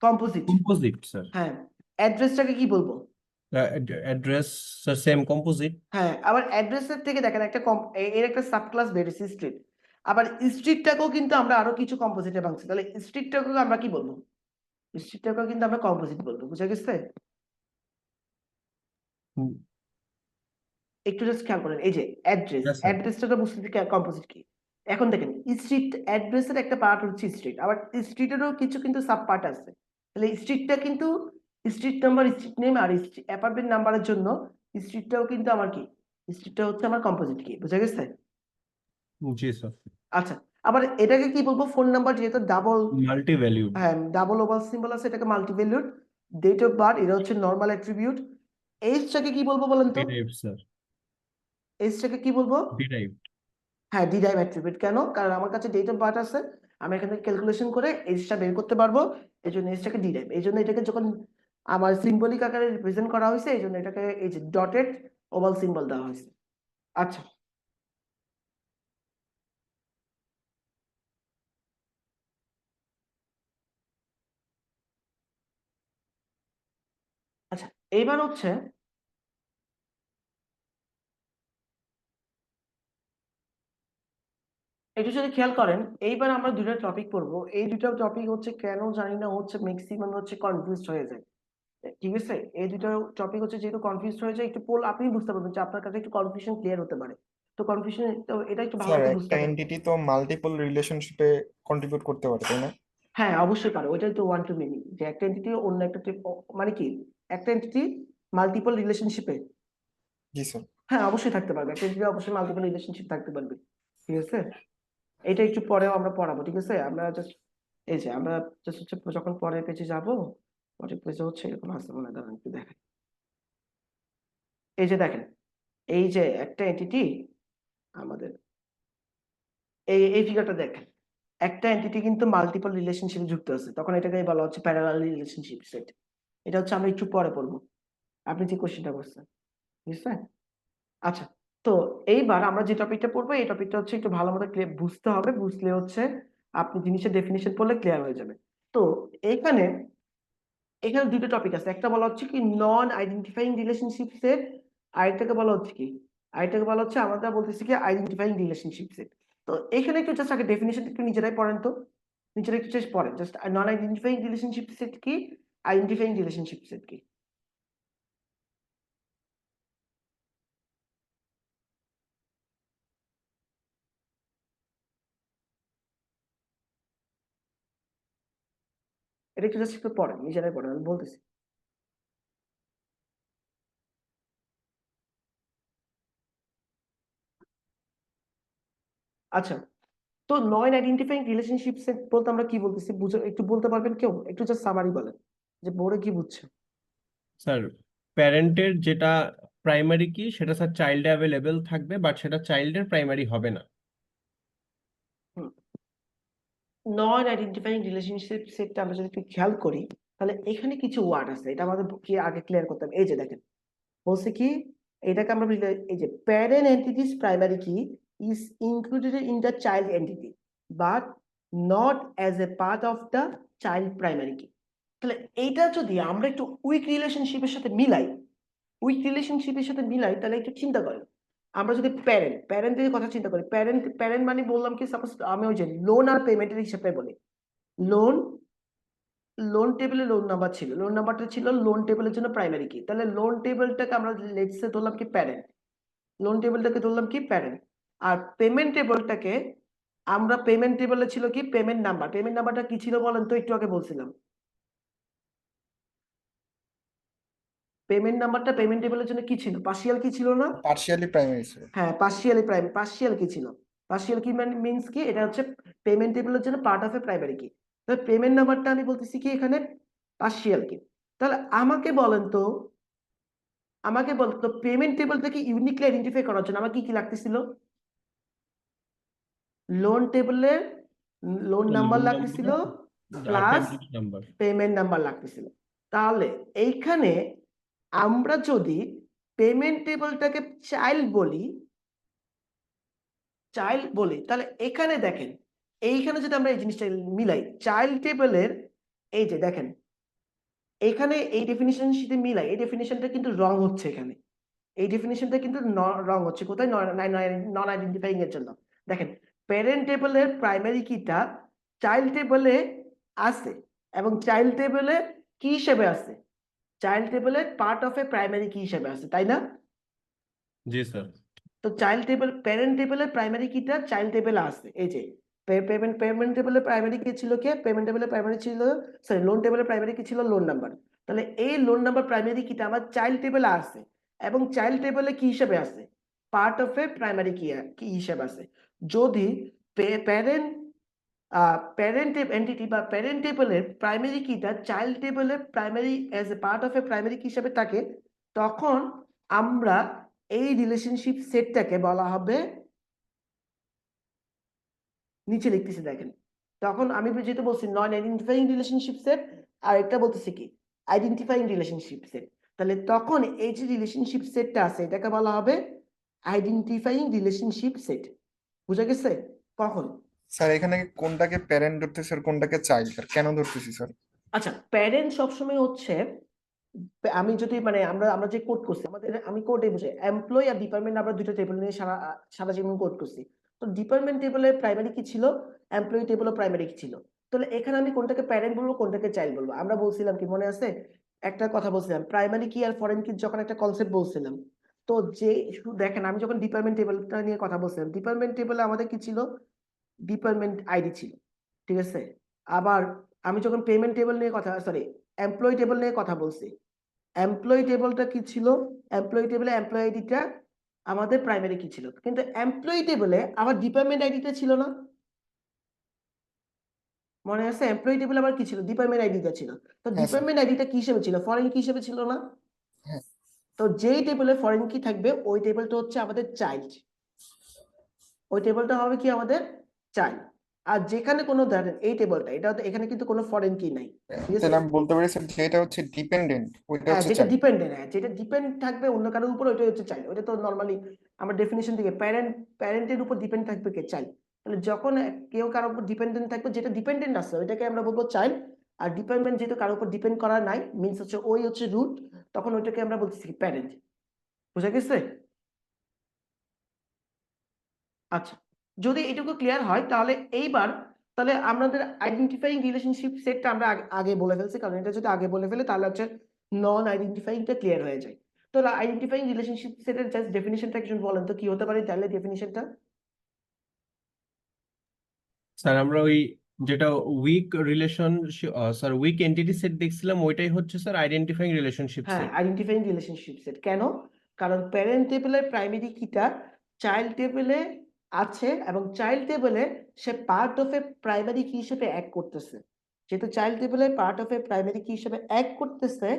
কম্পোজিট। Composite sir. হ্যাঁ, অ্যাড্রেসটাকে কি বলবো? Address sir same composite. হ্যাঁ, আবার অ্যাড্রেসের থেকে দেখেন একটা এর একটা সাবক্লাস বেরিয়েছে স্ট্রিট। আবার স্ট্রিটটাকেও কিন্তু আমরা আরো কিছু কম্পোজিটে ভাঙছি, তাহলে স্ট্রিটটাকেও আমরা কি বলবো? স্ট্রিটটাকেও কিন্তু আমরা কম্পোজিট বলবো। বুঝা গেছে? একটু জাস্ট খেয়াল করেন এই যে অ্যাড্রেস, Yes, sir. অ্যাড্রেসটা বুঝতে কম্পোজিট কি। এখন দেখেন স্ট্রিট অ্যাড্রেসের একটা পার্ট হচ্ছে স্ট্রিট, আবার স্ট্রিটেরও কিছু কিন্তু সাব পার্ট আছে। তাহলে স্ট্রিটটা কিন্তু স্ট্রিট নাম্বার, স্ট্রিট নেম আর অ্যাপার্টমেন্ট নাম্বারের জন্য স্ট্রিটটাও কিন্তু আমার কি, স্ট্রিটটা হচ্ছে আমার কম্পোজিট কি। বুঝা গেছে? জি স্যার। আচ্ছা, আবার এটাকে কি বলবো, ফোন নাম্বার যেহেতু ডাবল, মাল্টি ভ্যালিউড। হ্যাঁ ডাবল ওভাল সিম্বল আছে, এটাকে multi valued. Date of birth এটা হচ্ছে নরমাল অ্যাট্রিবিউট। এইজটাকে কি বলবো বলেন তো? Derived sir. এইজটাকে কি বলবো? ডিরাইভড। হ্যাঁ, ডিরাইভ অ্যাট্রিবিউট। কেন? কারণ আমার কাছে ডেট অফ বার্থ আছে, আমি এখান থেকে ক্যালকুলেশন করে এজটা বের করতে পারবো, এই জন্য এজটাকে ডিরাইভ। এই জন্য এটাকে যখন আমার সিম্বলিক আকারে রিপ্রেজেন্ট করা হয়েছে এই জন্য এটাকে এই যে ডটেড ওভাল সিম্বল দেওয়া হয়েছে। আচ্ছা আচ্ছা, এইবার হচ্ছে একটু যদি খেয়াল করেন, এইবার আমরা দুটো টপিক পড়বো। এই দুটো টপিক হচ্ছে কেন জানি না হচ্ছে ম্যাক্সিমাম হচ্ছে কনফিউজড হয়ে যায়। ঠিক আছে, এই দুটো টপিক হচ্ছে যেহেতু কনফিউজড হয়ে যায়, একটু পোল আপনি বুঝতে পারবেন যে আপনার কাছে একটু কনফিউশন ক্লিয়ার হতে পারে। তো কনফিউশন, তো এটা একটু ভালো স্যার করে বুঝতে একটা হবে। এন্টিটি তো মাল্টিপল রিলেশনশিপে কন্ট্রিবিউট করতে পারে, তাই না? হ্যাঁ অবশ্যই পারে, ওইটাই তো ওয়ান টু মেনি, যে একটা এন্টিটি অন্য একটা মানে কি একটা এন্টিটি মাল্টিপল রিলেশনশিপে? জি স্যার। হ্যাঁ, অবশ্যই থাকতে পারবে, একটা এন্টিটি অবশ্যই মাল্টিপল রিলেশনশিপ থাকতে পারবে, ঠিক আছে? এটা একটু পরেও আমরা পড়াবো, ঠিক আছে? আমরা জাস্ট এই যে আমরা জাস্ট হচ্ছে যখন পরের পেজে যাব, পরের পেজে হচ্ছে এরকম আছে মনে হয়, দাঁড়ান একটু দেখেন। এই যে দেখেন, এই যে একটা এন্টিটি আমাদের এই ফিগারটা দেখেন, একটা এন্টিটি কিন্তু মাল্টিপল রিলেশনশিপে যুক্ত আছে, তখন এটাকে বলা হচ্ছে প্যারালাল রিলেশনশিপ সেট। এটা হচ্ছে আমরা একটু পরে পড়বো, আপনি যে কোশ্চেনটা করছেন, ঠিক আছে? আচ্ছা, তো এইবার আমরা যে টপিকটা পড়বো, এই টপিকটা হচ্ছে একটু ভালো মতো বুঝতে হবে, বুঝলে হচ্ছে আপনি জিনিসের ডেফিনিশন পড়লে ক্লিয়ার হয়ে যাবে। তো এখানে এখানে দুটো টপিক আছে, একটা বলা হচ্ছে কি নন আইডেন্টিফাইং রিলেশনশিপ সেট, আরেকটাকে বলা হচ্ছে কি, আরেকটাকে বলা হচ্ছে আমরা বলতেছি কি আইডেন্টিফাইং রিলেশনশিপ সেট। তো এখানে একটু জাস্ট আগে ডেফিনিশন একটু নিজেরাই পড়েন তো, নিজেরা একটু জাস্ট পড়েন, জাস্ট নন আইডেন্টিফাইং রিলেশনশিপ সেট কি, আইডেন্টিফাইং রিলেশনশিপ সেট কি। এটা একটু জাস্ট একটু পড়েন, নিজেরাই পড়েন, আমি বলতেছি। আচ্ছা, তো নন আইডেন্টিফাইং রিলেশনশিপ সেট বলতে আমরা কি বলতেছি, বুঝে একটু বলতে পারবেন কেউ? একটু জাস্ট সামারি বলেন যে বোর্ডে কি বুঝছে। স্যার, প্যারেন্টের যেটা প্রাইমারি কি সেটা স্যার চাইল্ডে অ্যাভেলেবেল থাকবে, বাট সেটা চাইল্ডের প্রাইমারি হবে না। নন আইডেন্টিফাইং রিলেশনশিপ সেটটা আমরা যদি একটু খেয়াল করি, তাহলে এখানে কিছু ওয়ার্ড আছে, এটা আমাদের কি আগে ক্লিয়ার করতে হবে। এই যে দেখেন, বলছে কি, এটাকে আমরা এই যে প্যারেন্ট এন্টিটিস প্রাইমারি কি is included in the child entity but not as a part of the child primary কি। তাহলে এইটা যদি আমরা একটু উইক রিলেশনশিপের সাথে মিলাই, তাহলে একটু চিন্তা করেন, আমরা যদি প্যারেন্টের কথা চিন্তা করি, প্যারেন্ট মানে বললাম কি, সাপোজ আমি ওই যে লোন আর পেমেন্টের হিসাবে বলি, লোন লোন টেবিলে লোন নাম্বার ছিল, লোন নাম্বারটা ছিল লোন টেবিলের জন্য প্রাইমারি কি, তাহলে লোন টেবিলটাকে আমরা লেটসে ধরলাম কি প্যারেন্ট, লোন টেবিলটাকে ধরলাম কি প্যারেন্ট। আর পেমেন্ট টেবিলটাকে আমরা, পেমেন্ট টেবিলে ছিল কি পেমেন্ট নাম্বার, পেমেন্ট নাম্বারটা কি ছিল বলেন তো, একটু আগে বলছিলাম পেমেন্ট নাম্বারটা পেমেন্ট টেবিলের জন্য কি ছিল, পার্শিয়াল কি ছিল না? Partially primary sir. হ্যাঁ, পার্শিয়ালি প্রাইম, পার্শিয়াল কি ছিল, পার্শিয়াল কি মানে মিন্স কি, এটা হচ্ছে পেমেন্ট টেবিলের জন্য পার্ট অফ এ প্রাইমারি কি। তাহলে পেমেন্ট নাম্বারটা আমি বলতেছি কি এখানে পার্শিয়াল কি। তাহলে আমাকে বলতো পেমেন্ট টেবিলটাকে ইউনিকলি আইডেন্টিফাই করার জন্য আমার কি কি লাগতেছিল, লোন টেবিলের লোন নাম্বার লোন লাগতেছিল নাম্বার আর plus payment number. Payment number লাগতেছিল। তাহলে এইখানে আমরা যদি পেমেন্ট টেবিলটাকে চাইল্ড বলি, তাহলে এখানে দেখেন, এইখানে যদি আমরা এই জিনিসটা মিলাই চাইল্ড টেবিলের, এই যে দেখেন এখানে এই ডেফিনিশনের সাথে মিলাই, এই ডেফিনিশনটা কিন্তু রং হচ্ছে এখানে, এই ডেফিনিশনটা কিন্তু রং হচ্ছে কোথায়, নন আইডেন্টিফাইং এর জন্য। দেখেন, প্যারেন্ট টেবিলের প্রাইমারি কিটা চাইল্ড টেবিলে আছে, এবং চাইল্ড টেবিলে কি হিসেবে আছে, চাইল্ড টেবিলের part of a primary key হিসেবে আছে, তাই না? জি স্যার। তো চাইল্ড টেবিল, প্যারেন্ট টেবিলের প্রাইমারি কিটা চাইল্ড টেবিলে আছে, এই যে পেমেন্ট টেবিলের প্রাইমারি কি ছিল, কে পেমেন্ট টেবিলের প্রাইমারি ছিল, সরি লোন টেবিলের প্রাইমারি কি ছিল, লোন নাম্বার। তাহলে এই লোন নাম্বার প্রাইমারি কিটা আমার চাইল্ড টেবিলে আছে, এবং চাইল্ড টেবিলে কি হিসেবে আছে, part of a primary key হিসেবে আছে। যদি প্যারেন্ট প্যারেন্ট এন্টিটি বা প্যারেন্ট টেবিলের প্রাইমারি কিটা চাইল্ড টেবিলের primary as a part of a primary key হিসেবে থাকে, তখন আমরা এই রিলেশনশিপ সেটটাকে বলা হবে, নিচে লিখতেছি দেখেন, তখন আমি যেহেতু বলছি নন আইডেন্টিফাইং রিলেশনশিপ সেট, আর একটা বলতেছি কি আইডেন্টিফাইং রিলেশনশিপ সেট, তাহলে তখন এই যে রিলেশনশিপ সেটটা আছে এটাকে বলা হবে আইডেন্টিফাইং রিলেশনশিপ সেট। বুঝা গেছে? কখন? স্যার এখানে কোনটাকে প্যারেন্ট ধরতেছি আর কোনটাকে চাইল্ড, আর কেন ধরতেছি স্যার? আচ্ছা, প্যারেন্ট সবসময় হচ্ছে, আমি যদি মানে আমরা আমরা যে কোড করছি আমাদের, আমি কোডে বুঝে এমপ্লয়ি আর ডিপার্টমেন্ট, আমরা দুটো টেবিল নিয়ে সারা সারা জীবন কোড করছি। তো ডিপার্টমেন্ট টেবিলের প্রাইমারি কি ছিল, এমপ্লয়ি টেবিলের প্রাইমারি কি ছিল, তাহলে এখানে আমি কোনটাকে প্যারেন্ট বলবো কোনটাকে চাইল্ড বলবো, আমরা বলছিলাম কি মনে আছে, একটা কথা বলছিলাম প্রাইমারি কি আর ফরেন কি, যখন একটা কনসেপ্ট বলছিলাম। তো যে দেখেন, আমি যখন ডিপার্টমেন্ট টেবিলটা নিয়ে কথা বলছিলাম, ডিপার্টমেন্ট টেবিলে আমাদের কি ছিল, ডিপার্টমেন্ট আইডি ছিল, ঠিক আছে? আবার আমি যখন পেমেন্ট টেবিল নিয়ে কথা, সরি এমপ্লয়ি টেবিল নিয়ে কথা বলছি, এমপ্লয়ি টেবলটা কি ছিল? এমপ্লয়ি টেবলে এমপ্লয়ি আইডিটা আমাদের প্রাইমারি কি ছিল, কিন্তু এমপ্লয়ি টেবলে আবার ডিপার্টমেন্ট আইডিটা ছিল না। মনে আছে এমপ্লয়ি টেবলে আবার কি ছিল? ডিপার্টমেন্ট আইডিটা ছিল। তো হ্যাঁ স্যার। ডিপার্টমেন্ট আইডিটা কি হিসেবে ছিল? ফরেন কি হিসেবে ছিল না? হ্যাঁ। তো যেই টেবলে ফরেন কি থাকবে ওই টেবলটা হচ্ছে আমাদের চাইল্ড, ওই টেবলটা হবে কি আমাদের চাইল্ড। আর যেখানে কোনো ধরেন এই টেবলটা, এটা এখানে কিন্তু কোনো ফরেন কি নাই, ঠিক আছে? তাহলে আমি বলতে পারি স্যার যেটা হচ্ছে ডিপেন্ডেন্ট ওইটা হ্যাঁ হচ্ছে যেটা চাইল্ড। ডিপেন্ডেন্ট, হ্যাঁ যেটা ডিপেন্ড থাকবে অন্য কারোর উপর ওইটা হচ্ছে চাইল্ড। ওইটা তো নর্মালি আমার ডেফিনিশন থেকে প্যারেন্টের উপর ডিপেন্ড থাকবে কে? চাইল্ড। তাহলে যখন কেউ কারোর উপর ডিপেন্ডেন্ট থাকবে, যেটা ডিপেন্ডেন্ট আছে ওইটাকে আমরা বলবো চাইল্ড। আর ডিপেন্ডেন্ট যেহেতু কারোর উপর ডিপেন্ড করা নাই, মিনস হচ্ছে ওই হচ্ছে রুট, তখন ওইটাকে আমরা বলতেছি প্যারেন্ট। বুঝা গেছে? আচ্ছা, যদি এটুকু ক্লিয়ার হয় তাহলে এইবার তাহলে আমাদের আইডেন্টিফাইং রিলেশনশিপ সেটটা আমরা আগে বলে ফেলছি, কারণ এটা যদি আগে বলে ফেলে তাহলে হচ্ছে নন আইডেন্টিফাইংটা ক্লিয়ার হয়ে যায়। তো আইডেন্টিফাইং রিলেশনশিপ সেটের জাস্ট ডেফিনিশনটা একজন বলেন তো কি হতে পারে তাহলে ডেফিনিশনটা? স্যার আমরা ওই যেটা weak relation sir weak entity set দেখছিলাম ওইটাই হচ্ছে স্যার আইডেন্টিফাইং রিলেশনশিপ হ্যাঁ, সেট। Identifying relationship set. কেন? কারণ প্যারেন্ট টেবলের প্রাইমারি কিটা চাইল্ড টেবলে আছে এবং চাইল্ড টেবলে সে part of a primary key হিসেবে অ্যাড করতেছে। যেহেতু চাইল্ড টেবলে part of a primary key হিসেবে অ্যাড করতেছে,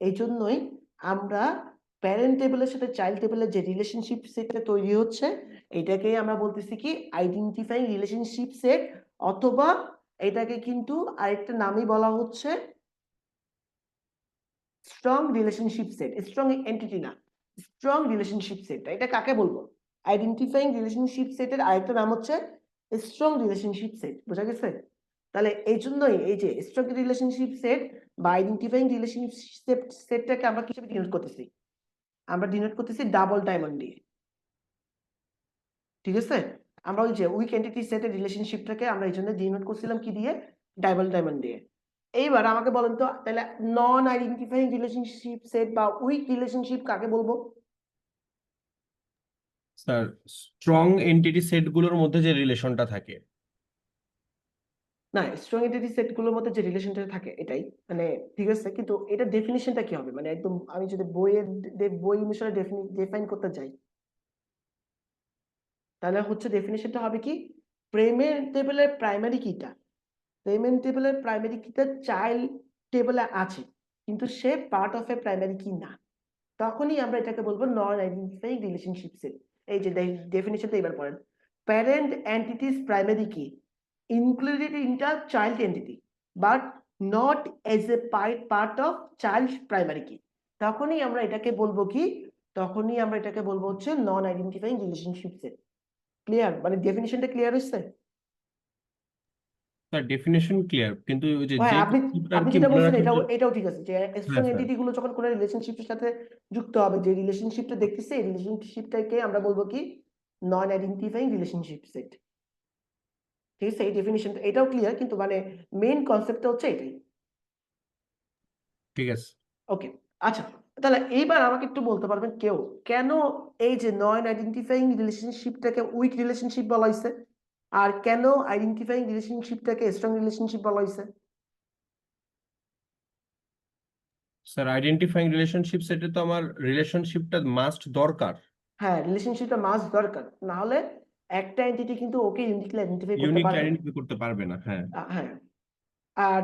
এই জন্যই আমরা প্যারেন্ট টেবলের সাথে চাইল্ড টেবলের যে রিলেশনশিপ সেটটা তৈরি হচ্ছে এটাকেই আমরা বলতেছি কি আইডেন্টিফাইং রিলেশনশিপ সেট, অথবা এটাকে কিন্তু আরেকটা নামই বলা হচ্ছে strong relationship set. Strong entity না, স্ট্রং রিলেশনশিপ সেট। এটা কাকে বলবো? আইডেন্টিফাইং রিলেশনশিপ সেটের আরেকটা নাম হচ্ছে স্ট্রং রিলেশনশিপ সেট। বোঝা গেছে? তাহলে এই জন্যই এই যে স্ট্রং রিলেশনশিপ সেট বা আইডেন্টিফাইং রিলেশনশিপ সেটটাকে আমরা কিভাবে ডিনোট করতেছি? আমরা ডিনোট করতেছি ডাবল ডায়মন্ড দিয়ে, ঠিক আছে? আমরা ওই যে উইক এন্টিটি সেটের রিলেশনশিপটাকে আমরা এই জন্য ডিনোট করছিলাম কি দিয়ে? ডাবল ডায়মন্ড দিয়ে। এইবার আমাকে বলেন তো তাহলে নন আইডেন্টিফাইং রিলেশনশিপ সেট বা উইক রিলেশনশিপ কাকে বলবো? স্যার স্ট্রং এন্টিটি সেট গুলোর মধ্যে যে রিলেশনটা থাকে। না, স্ট্রং এন্টিটি সেট গুলোর মধ্যে যে রিলেশনটা থাকে এটাই, মানে ঠিক আছে, কিন্তু এটা ডেফিনিশনটা কি হবে? মানে একদম আমি যদি বইয়ের বই অনুসারে ডিফাইন করতে যাই তাহলে হচ্ছে ডেফিনিশনটা হবে কি? প্রেমের টেবিলের প্রাইমারি কিটা, প্রেমের টেবিলের প্রাইমারি কিটা চাইল্ড টেবিলে আছে কিন্তু সে পার্ট অফ এ প্রাইমারি কি না, তখনই আমরা এটাকে বলবো নন আইডেন্টিফাইং রিলেশনশিপ সেট। এই যে ডেফিনিশনটা এবার পড়েন। প্যারেন্ট এন্টিটিস প্রাইমারি কি included in the child entity but not as a part of child primary key, তখনই আমরা এটাকে বলবো কি? তখনই আমরা এটাকে বলবো হচ্ছে নন আইডেন্টিফাইং রিলেশনশিপ সেট। ক্লিয়ার? মানে ডেফিনিশনটা ক্লিয়ার হচ্ছে? স্যার ডেফিনেশন ক্লিয়ার, কিন্তু ওই যে হ্যাঁ, যে আপনি কনসেপ্টটা আর আপনি কি যেটা মনে বলছেন রাখার এটাও জন্য। এটাও ঠিক আছে যে স্ট্রং হ্যাঁ স্যার। এন্টিটি গুলো যখন কোনো রিলেশনশিপের সাথে যুক্ত হবে, যে রিলেশনশিপটা দেখতেছে এই রিলেশনশিপটাকে আমরা বলবো কি? নন আইডেন্টিফাইং রিলেশনশিপ সেট। ঠিক আছে? এই ডেফিনিশনটা এটাও ক্লিয়ার, কিন্তু মানে মেইন কনসেপ্টটা হচ্ছে এটাই। ঠিক আছে। ওকে, আচ্ছা, তাহলে এইবার আমাকে একটু বলতে পারবেন কেউ কেন এই যে নন আইডেন্টিফাইং রিলেশনশিপটাকে উইক রিলেশনশিপ বলা হয়েছে আর কেন আইডেন্টিফাইং রিলেশনশিপটাকে স্ট্রং রিলেশনশিপ বলা হয়েছে? স্যার আইডেন্টিফাইং রিলেশনশিপ সেটে তো আমার রিলেশনশিপটা মাস্ট দরকার। হ্যাঁ, রিলেশনশিপটা মাস্ট দরকার, না হলে একটা এন্টিটি কিন্তু ওকে ইউনিকলি আইডেন্টিফাই করতে ইউনিকলি পারবে না। আইডেন্টিফাই করতে পারবে না, হ্যাঁ। হ্যাঁ, আর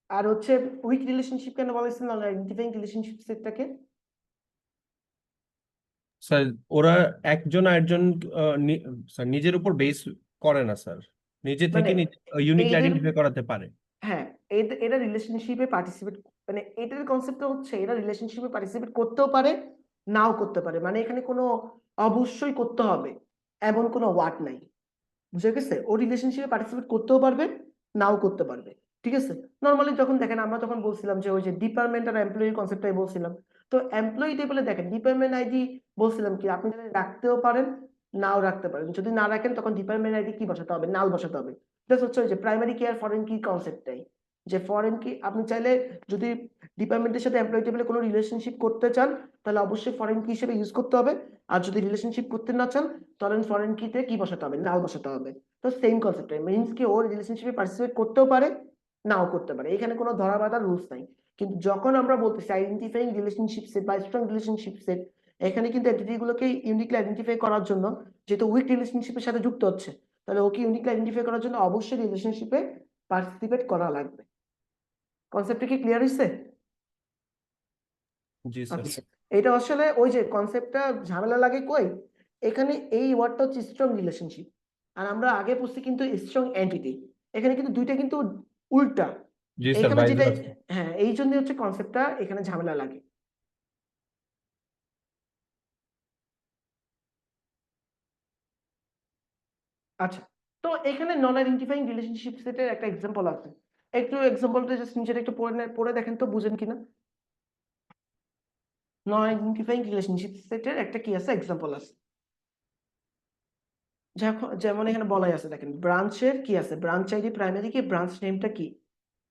আর হচ্ছে উইক রিলেশনশিপ কেন বলা হয়েছে নন আইডেন্টিফাইং রিলেশনশিপ সেটটাকে? স্যার ওরা একজন আরেকজন স্যার নিজের উপর বেস করে না স্যার, নিজে মানে থেকে ইউনিকলি এদের আইডেন্টিফাই করাতে পারে। হ্যাঁ, এরা রিলেশনশিপে পার্টিসিপেট, মানে এটার কনসেপ্টটা হচ্ছে এরা রিলেশনশিপে পার্টিসিপেট করতেও পারে নাও করতে পারে, মানে এখানে কোনো অবশ্যই করতে হবে এমন কোনো ওয়ার্ড নাই। বুঝে গেছে? ও রিলেশনশিপে পার্টিসিপেট করতেও পারবে নাও করতে পারবে, ঠিক আছে? নর্মালি যখন দেখেন আমরা তখন বলছিলাম যে ওই যে ডিপার্টমেন্ট আর এমপ্লয়ি কনসেপ্টটাই বলছিলাম। তো এমপ্লয়ি টেবলে দেখেন ডিপার্টমেন্ট আইডি বলছিলাম কি আপনি রাখতেও পারেন নাও রাখতে পারেন, যদি না রাখেন তখন ডিপার্টমেন্ট আইডি কি বসাতে হবে? নাল বসাতে হবে। প্লাস হচ্ছে ওই যে প্রাইমারি কি আর ফরেন কি কনসেপ্টটাই, যে ফরেন কি আপনি চাইলে যদি ডিপার্টমেন্টের সাথে এমপ্লয়ি টেবলে কোনো রিলেশনশিপ করতে চান তাহলে অবশ্যই ফরেন কি হিসেবে ইউজ করতে হবে, আর যদি রিলেশনশিপ করতে না চান তাহলে ফরেন কিতে কি বসাতে হবে? নাল বসাতে হবে। তো সেম কনসেপ্ট মিনস কি ওর রিলেশনশিপে পার্টিসিপেট করতেও পারে নাও করতে পারে, এখানে কোনো ধরা বাঁধা রুলস নাই। কিন্তু যখন আমরা বলতেছি আইডেন্টিফাইং রিলেশনশিপ সেট বা স্ট্রং রিলেশনশিপ সেট, এখানে কিন্তু এন্টিটি গুলোকে ইউনিকলি আইডেন্টিফাই করার জন্য, যেহেতু উইক রিলেশনশিপের সাথে যুক্ত হচ্ছে, তাহলে ওকে ইউনিকলি আইডেন্টিফাই করার জন্য অবশ্যই রিলেশনশিপে পার্টিসিপেট করা লাগবে। কনসেপ্টটা কি ক্লিয়ার হয়েছে? জি স্যার। আচ্ছা, এটা আসলে ওই যে কনসেপ্টটা ঝামেলা লাগে কই, এখানে এই ওয়ার্ডটা হচ্ছে স্ট্রং রিলেশনশিপ, আর আমরা আগে পড়ছি কিন্তু স্ট্রং এন্টিটি। এখানে কিন্তু দুইটা কিন্তু উল্টা। জি স্যার, এখানে ভাইস যেটা, ভার্সা। হ্যাঁ, এই জন্য হচ্ছে কনসেপ্টটা এখানে ঝামেলা লাগে। আচ্ছা, তো এখানে নন আইডেন্টিফাইং রিলেশনশিপ সেটের একটা এক্সাম্পল আছে, একটু এক্সাম্পলটা জাস্ট নিচে একটু পড়ে দেখেন তো, বুঝেন কিনা। নন আইডেন্টিফাইং রিলেশনশিপ সেটের একটা কি আছে, এক্সাম্পল আছে। যেমন এখানে বলাই আছে, দেখেন ব্রাঞ্চের কি আছে, ব্রাঞ্চ আইডি প্রাইমারি কি, ব্রাঞ্চ নেমটা কি,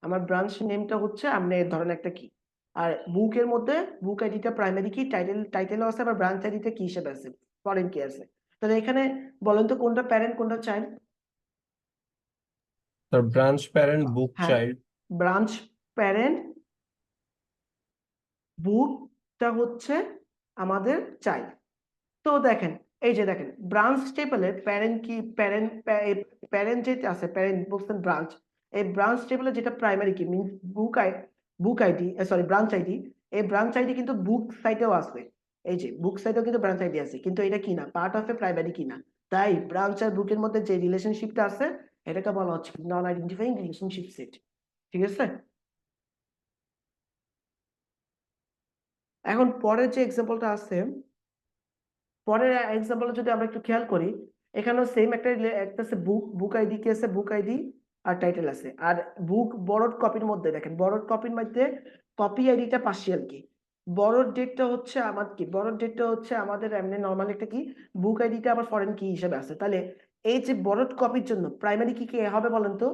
আমার ব্রাঞ্চ নেমটা হচ্ছে আপনি ধরেন একটা কি, আর বুকের মধ্যে বুক আইডিটা প্রাইমারি কি, টাইটেলও আছে, আবার ব্রাঞ্চ আইডিটা কি হিসেবে আছে, ফরেন কি আছে। তাহলে এখানে বলেন তো কোনটা প্যারেন্ট কোনটা চাইল্ড? স্যার ব্রাঞ্চ প্যারেন্ট, বুক হ্যাঁ, চাইল্ড। ব্রাঞ্চ প্যারেন্ট, বুকটা হচ্ছে আমাদের চাইল্ড। তো দেখেন, এই যে দেখেন ব্রাঞ্চ টেবলে প্যারেন্ট কি, প্যারেন্ট যেটা আছে, প্যারেন্ট বলছেন ব্রাঞ্চ, এই ব্রাঞ্চ টেবলে যেটা প্রাইমারি কি মিন্স বুক আইডি, সরি ব্রাঞ্চ আইডি, এই ব্রাঞ্চ আইডি কিন্তু বুক সাইটেও আছে, এই যে বুক সাইটেও কিন্তু ব্রাঞ্চ আইডি আছে, কিন্তু এটা কি না, পার্ট অফ এ প্রাইমারি কি না। তাই ব্রাঞ্চ আর বুকের মধ্যে যে রিলেশনশিপটা আছে, এটাকে বলা হচ্ছে নন আইডেন্টিফাইং রিলেশনশিপ সেট। ঠিক আছে, এখন পরের যে এক্সাম্পলটা আছে, পরের এক্সাম্পল যদি আমরা একটু খেয়াল করি, এখানেও সেম একটা আছে বুক আইডি কি আছে, বুক আইডি আর টাইটেল আছে, আর বুক বরড কপির মধ্যে দেখেন, বরড কপির মধ্যে কপি আইডিটা পার্সিয়াল কি, বরড ডেটটা হচ্ছে আমাদের কি, বরড ডেটটা হচ্ছে আমাদের এমনি নর্মাল একটা কি, বুক আইডিটা আবার ফরেন কি হিসেবে আছে। তাহলে এই যে বরড কপির জন্য প্রাইমারি কি কে হবে বলেন তো?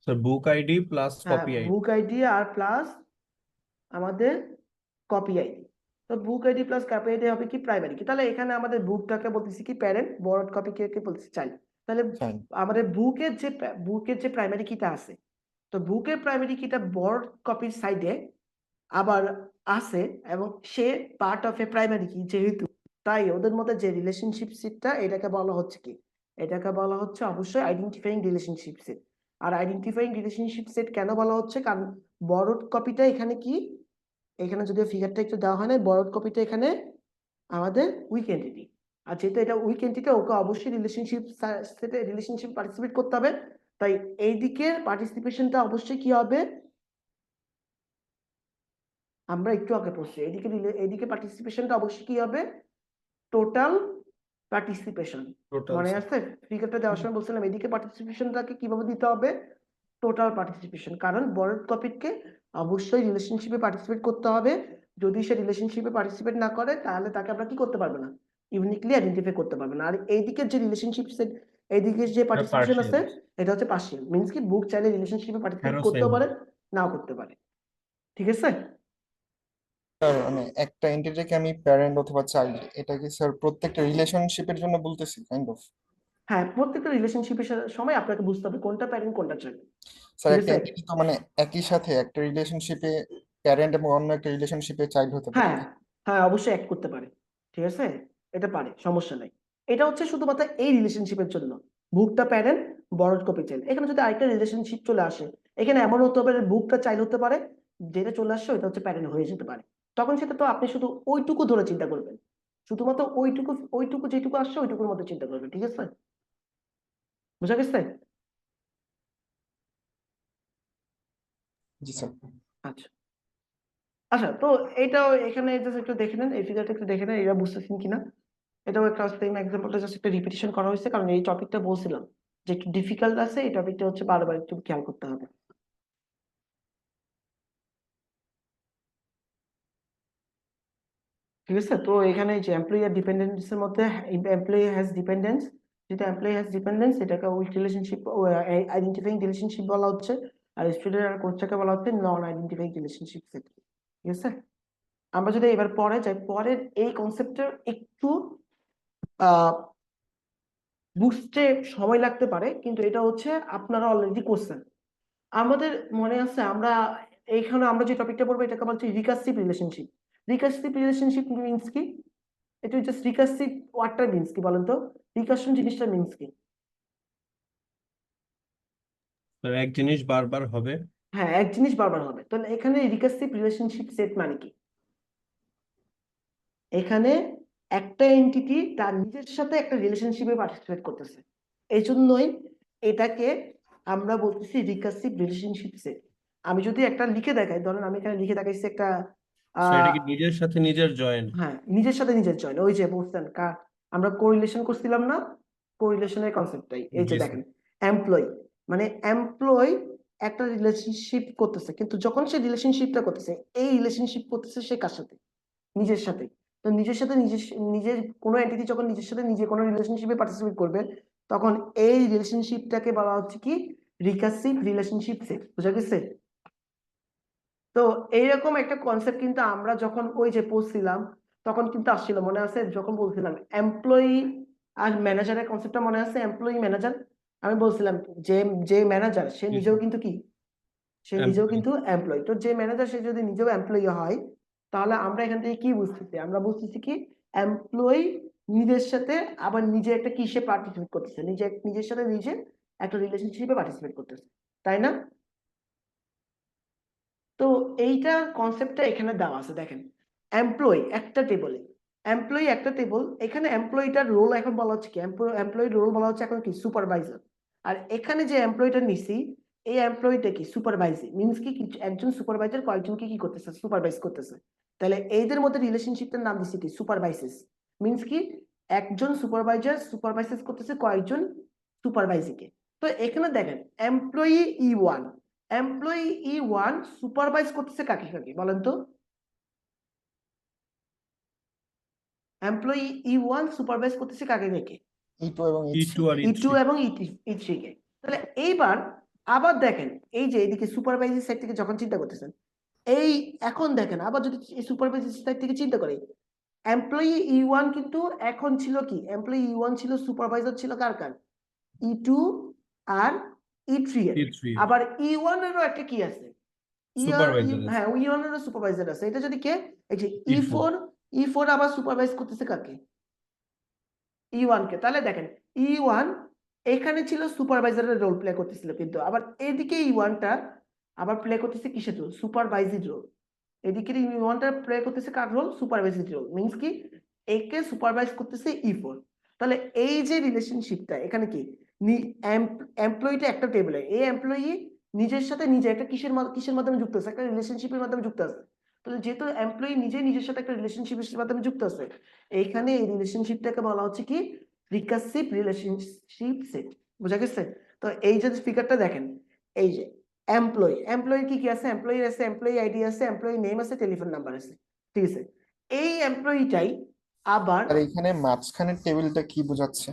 স্যার বুক আইডি প্লাস হ্যাঁ, কপি আইডি। বুক আইডি আর প্লাস আমাদের কপি আইডি। তো বুক আইডি প্লাস কপি আইডি হবে কি, প্রাইমারি কি। তাহলে এখানে আমাদের বুকটাকে বলতেছি কি প্যারেন্ট, বরড কপি কে বলতেছি চাইল্ড। তাহলে চাই। আমাদের বুকের যে প্রাইমারি কিটা আছে, তো বুকের প্রাইমারি কিটা বরড কপির সাইডে আবার আছে, এবং সে পার্ট অফ এ প্রাইমারি কি যেহেতু, তাই ওদের মধ্যে যে রিলেশনশিপ সেটটা, এটাকে বলা হচ্ছে কি, এটাকে বলা হচ্ছে অবশ্যই আইডেন্টিফাইং রিলেশনশিপ সেট। আর আইডেন্টিফাইং রিলেশনশিপ সেট কেন বলা হচ্ছে, কারণ বরড কপিটা এখানে কি, এখানে যদিও ফিগারটা একটু দেওয়া হয় না, বরড কপিটা এখানে আমাদের উইক এন্টিটি, আর যেহেতু এটা উইক এন্টিটি, ওকে অবশ্যই রিলেশনশিপ পার্টিসিপেট করতে হবে। তাই এই দিকে পার্টিসিপেশনটা অবশ্যই কি হবে, আমরা একটু আগে পড়ছি, এইদিকে পার্টিসিপেশনটা অবশ্যই কি হবে, টোটাল পার্টিসিপেশন। টোটাল মনে স্যার। আছে ফিগারটা দেওয়ার সময় বলছিলাম, এদিকে পার্টিসিপেশনটাকে কিভাবে দিতে হবে, টোটাল পার্টিসিপেশন, কারণ বরড টপিককে অবশ্যই রিলেশনশিপে পার্টিসিপেট করতে হবে। যদি সে রিলেশনশিপে পার্টিসিপেট না করে, তাহলে তাকে আমরা কি করতে পারবো না, ইউনিকলি আইডেন্টিফাই করতে পারবো না। আর এইদিকে যে রিলেশনশিপ সেট, এইদিকে যে পার্টিসিপেশন আছে, পার্সিয়াল। এটা হচ্ছে পার্সিয়াল, মিন্স কি বুক চাইলে রিলেশনশিপে পার্টিসিপেট হ্যাঁ করতেও সেম। পারে, নাও করতে পারে। ঠিক আছে, স্যার মানে একটা এন্টিটিকে আমি প্যারেন্ট অথবা চাইল্ড, এটা কি স্যার প্রত্যেকটা রিলেশনশিপের জন্য বলতেছি কাইন্ড অফ? হ্যাঁ, প্রত্যেকটা রিলেশনশিপের সময় আপনাকে বুঝতে হবে কোনটা প্যারেন্ট কোনটা চাইল্ড। স্যার ঠিক একটা আছে, এন্টিটি তো মানে একই সাথে একটা রিলেশনশিপে প্যারেন্ট এবং অন্য একটা রিলেশনশিপে চাইল্ড হতে পারে হ্যাঁ কি? হ্যাঁ, অবশ্যই অ্যাড করতে পারে। ঠিক আছে, এটা পারে, সমস্যা নাই। এটা হচ্ছে শুধুমাত্র এই রিলেশনশিপের জন্য, বুকটা প্যারেন্ট, বরড কপি চাইল্ড। এখানে যদি আরেকটা রিলেশনশিপ চলে আসে, এখানে এমন হতে পারে বুকটা চাইল্ড হতে পারে, যেটা চলে আসছে ওটা হচ্ছে প্যারেন্ট হয়ে যেতে পারে। তখন সেটা তো আপনি শুধু ওইটুকু ধরে চিন্তা করবেন, শুধুমাত্র ওইটুকু ওইটুকু যেটুকু আসছে ওইটুকুর মধ্যে চিন্তা করবেন। ঠিক আছে, বুঝা গেছে? জি স্যার। আচ্ছা আচ্ছা, তো এটাও এখানে জাস্ট একটু দেখে নেন, এই ফিগারটা একটু দেখে নেন, এটা বুঝতেছেন কিনা। এটাও একটা সেম এক্সাম্পলটা জাস্ট একটা রিপিটিশন করা হয়েছে, কারণ এই টপিকটা বলছিলাম যে একটু ডিফিকাল্ট আছে, এই টপিকটা হচ্ছে বারবার একটু খেয়াল করতে হবে। ঠিক আছে, তো এখানে যে এমপ্লয়ি আর ডিপেন্ডেন্স এর মধ্যে, এমপ্লয়ি হ্যাজ ডিপেন্ডেন্স, যেটা এমপ্লয়ি হ্যাজ ডিপেন্ডেন্স এটাকে উইথ রিলেশনশিপ, আইডেন্টিফাইং রিলেশনশিপ বলা হচ্ছে, আর স্টুডেন্ট আর কোচটাকে বলা হচ্ছে নন আইডেন্টিফাইং রিলেশনশিপ সেট। ঠিক আছে, আমরা যদি এবার পরে যাই, পরের এই কনসেপ্টের একটু আহ বুঝতে সময় লাগতে পারে, কিন্তু এটা হচ্ছে আপনারা অলরেডি করছেন। আমাদের মনে আছে আমরা এইখানে আমরা যে টপিকটা পড়বো এটাকে বলছি recursive relationship. Recursive relationship means কি? এটা জাস্ট রিকার্সিভ ওয়ার্ডটা মিনস কি বলেন তো? রিকার্সন জিনিসটা মিনস কি? স্যার এক জিনিস বারবার হবে। হ্যাঁ, এক জিনিস বারবার হবে। তাহলে এখানে রিকার্সিভ রিলেশনশিপ সেট মানে কি? এখানে একটা এন্টিটি তার নিজের সাথে একটা রিলেশনশিপে পার্টিসিপেট করতেছে, এই জন্যই এটাকে আমরা বলতেছি রিকার্সিভ রিলেশনশিপ সেট। আমি যদি একটা লিখে দেখাই, ধরেন আমি এখানে লিখে দেখাইছি একটা স্যার এটা কি নিজের সাথে নিজের জয়েন? হ্যাঁ, নিজের সাথে নিজের জয়েন, ওই যে বলছেন আমরা কোরিলেশন করছিলাম না, কোরিলেশনের কনসেপ্টটাই এই যে জি স্যার। দেখেন, এমপ্লয়ি মানে এমপ্লয়ি একটা রিলেশনশিপ করতেছে, কিন্তু যখন সে রিলেশনশিপটা করতেছে, এই রিলেশনশিপ করতেছে সে কার সাথে? নিজের সাথে। তো নিজের সাথে নিজের কোনো এন্টিটি যখন নিজের সাথে নিজে কোনো রিলেশনশিপে পার্টিসিপেট করবে, তখন এই রিলেশনশিপটাকে বলা হচ্ছে কি রিকার্সিভ রিলেশনশিপ সেট। বুঝা গেছে? তো এইরকম একটা কনসেপ্ট কিন্তু আমরা যখন ওই যে পড়ছিলাম তখন কিন্তু আসছিল, মনে আছে যখন বলছিলাম এমপ্লয়ি আর ম্যানেজারের কনসেপ্টটা মনে আছে? এমপ্লয়ি ম্যানেজার, আমি বলছিলাম যে যে ম্যানেজার সে জি নিজেও স্যার। কিন্তু কি, সে নিজেও এমপ্লয়ি। কিন্তু এমপ্লয়ি। তো যে ম্যানেজার সে যদি নিজেও এমপ্লয়ি হয়, তাহলে আমরা এখান থেকে কি বুঝতেছি? আমরা বুঝতেছি কি এমপ্লয়ি নিজের সাথে আবার নিজে একটা কিসে পার্টিসিপেট করতেছে, নিজের সাথে নিজে একটা রিলেশনশিপে পার্টিসিপেট করতেছে, তাই না? তো এইটা কনসেপ্টটা এখানে দেওয়া আছে দেখেন, এমপ্লয়ি একটা টেবলে, এমপ্লয়ি একটা টেবল, এখানে এমপ্লয়িটার রোল এখন বলা হচ্ছে কি, এমপ্লয়ির রোল বলা হচ্ছে এখন কি সুপারভাইজার। আর এখানে যে এমপ্লয়িটা নিছি, এই এমপ্লয়িটা কি সুপারভাইজিং, মিনস কি একজন সুপারভাইজার কয়েকজনকে কি করতেছে, সুপারভাইজ করতেছে। তাহলে এইদের মধ্যে রিলেশনশিপটার নাম দিচ্ছি কি সুপারভাইসেস। মিনস কি একজন সুপারভাইজার সুপারভাইসেস করতেছে কয়েকজন সুপারভাইজিকে। তো এখানে দেখেন employee E1, employee E1 supervise করতেছে কাকে কাকে বলেন তো? এমপ্লয়ি E1 সুপারভাইজ করতেছে কাকে কাকে? E2 এবং E2 আর E2 E3। এবং E3 কে। তাহলে এইবার আবার দেখেন, এই যে এদিকে সুপারভাইজার সাইড থেকে যখন চিন্তা করতেছেন, এই এখন দেখেন আবার যদি এই সুপারভাইজার সাইড থেকে চিন্তা করি, এমপ্লয়ি E1 কিন্তু এখন ছিল কি, এমপ্লয়ি E1 ছিল সুপারভাইজার ছিল কার কার? E2 আর E3 এর। E3 আবার E1 এরও একটা কি আছে? সুপারভাইজার আছে। হ্যাঁ, E1 এরও সুপারভাইজার আছে। এটা যদি কে, এই যে E4। E4 আবার সুপারভাইজ করতেছে কাকে? E1 কে। তাহলে দেখেন E1 এখানে ছিল সুপারভাইজারের রোল প্লে করতেছিল, কিন্তু আবার এদিকে E1 টা আবার প্লে করতেছে কিসের রোল? Supervising role. এদিকে E1 টা প্লে করতেছে কার রোল? Supervising role. মিন্স কি একে সুপারভাইজ করতেছে E4। তাহলে এই যে রিলেশনশিপটা এখানে কি, এমপ্লয়িটা একটা টেবিলে, এই এমপ্লয়ি নিজের সাথে নিজে একটা কিসের মাধ্যমে যুক্ত আছে? একটা রিলেশনশিপের মাধ্যমে যুক্ত আছে। তাহলে যেহেতু এমপ্লয়ি নিজে নিজের সাথে একটা রিলেশনশিপের মাধ্যমে যুক্ত আছে, এইখানে এই রিলেশনশিপটাকে বলা হচ্ছে কি রিকার্সিভ রিলেশনশিপ সেট। বুঝা গেছে? তো এই যে ফিগারটা দেখেন, এই যে এমপ্লয়ি কি কি আছে? এমপ্লয়ি আছে, এমপ্লয়ি আইডি আছে, এমপ্লয়ি নেম আছে, টেলিফোন নাম্বার আছে, ঠিক আছে? এই এমপ্লয়িটাই আবার আর এখানে মাঝখানের টেবিলটা কি বোঝাচ্ছে?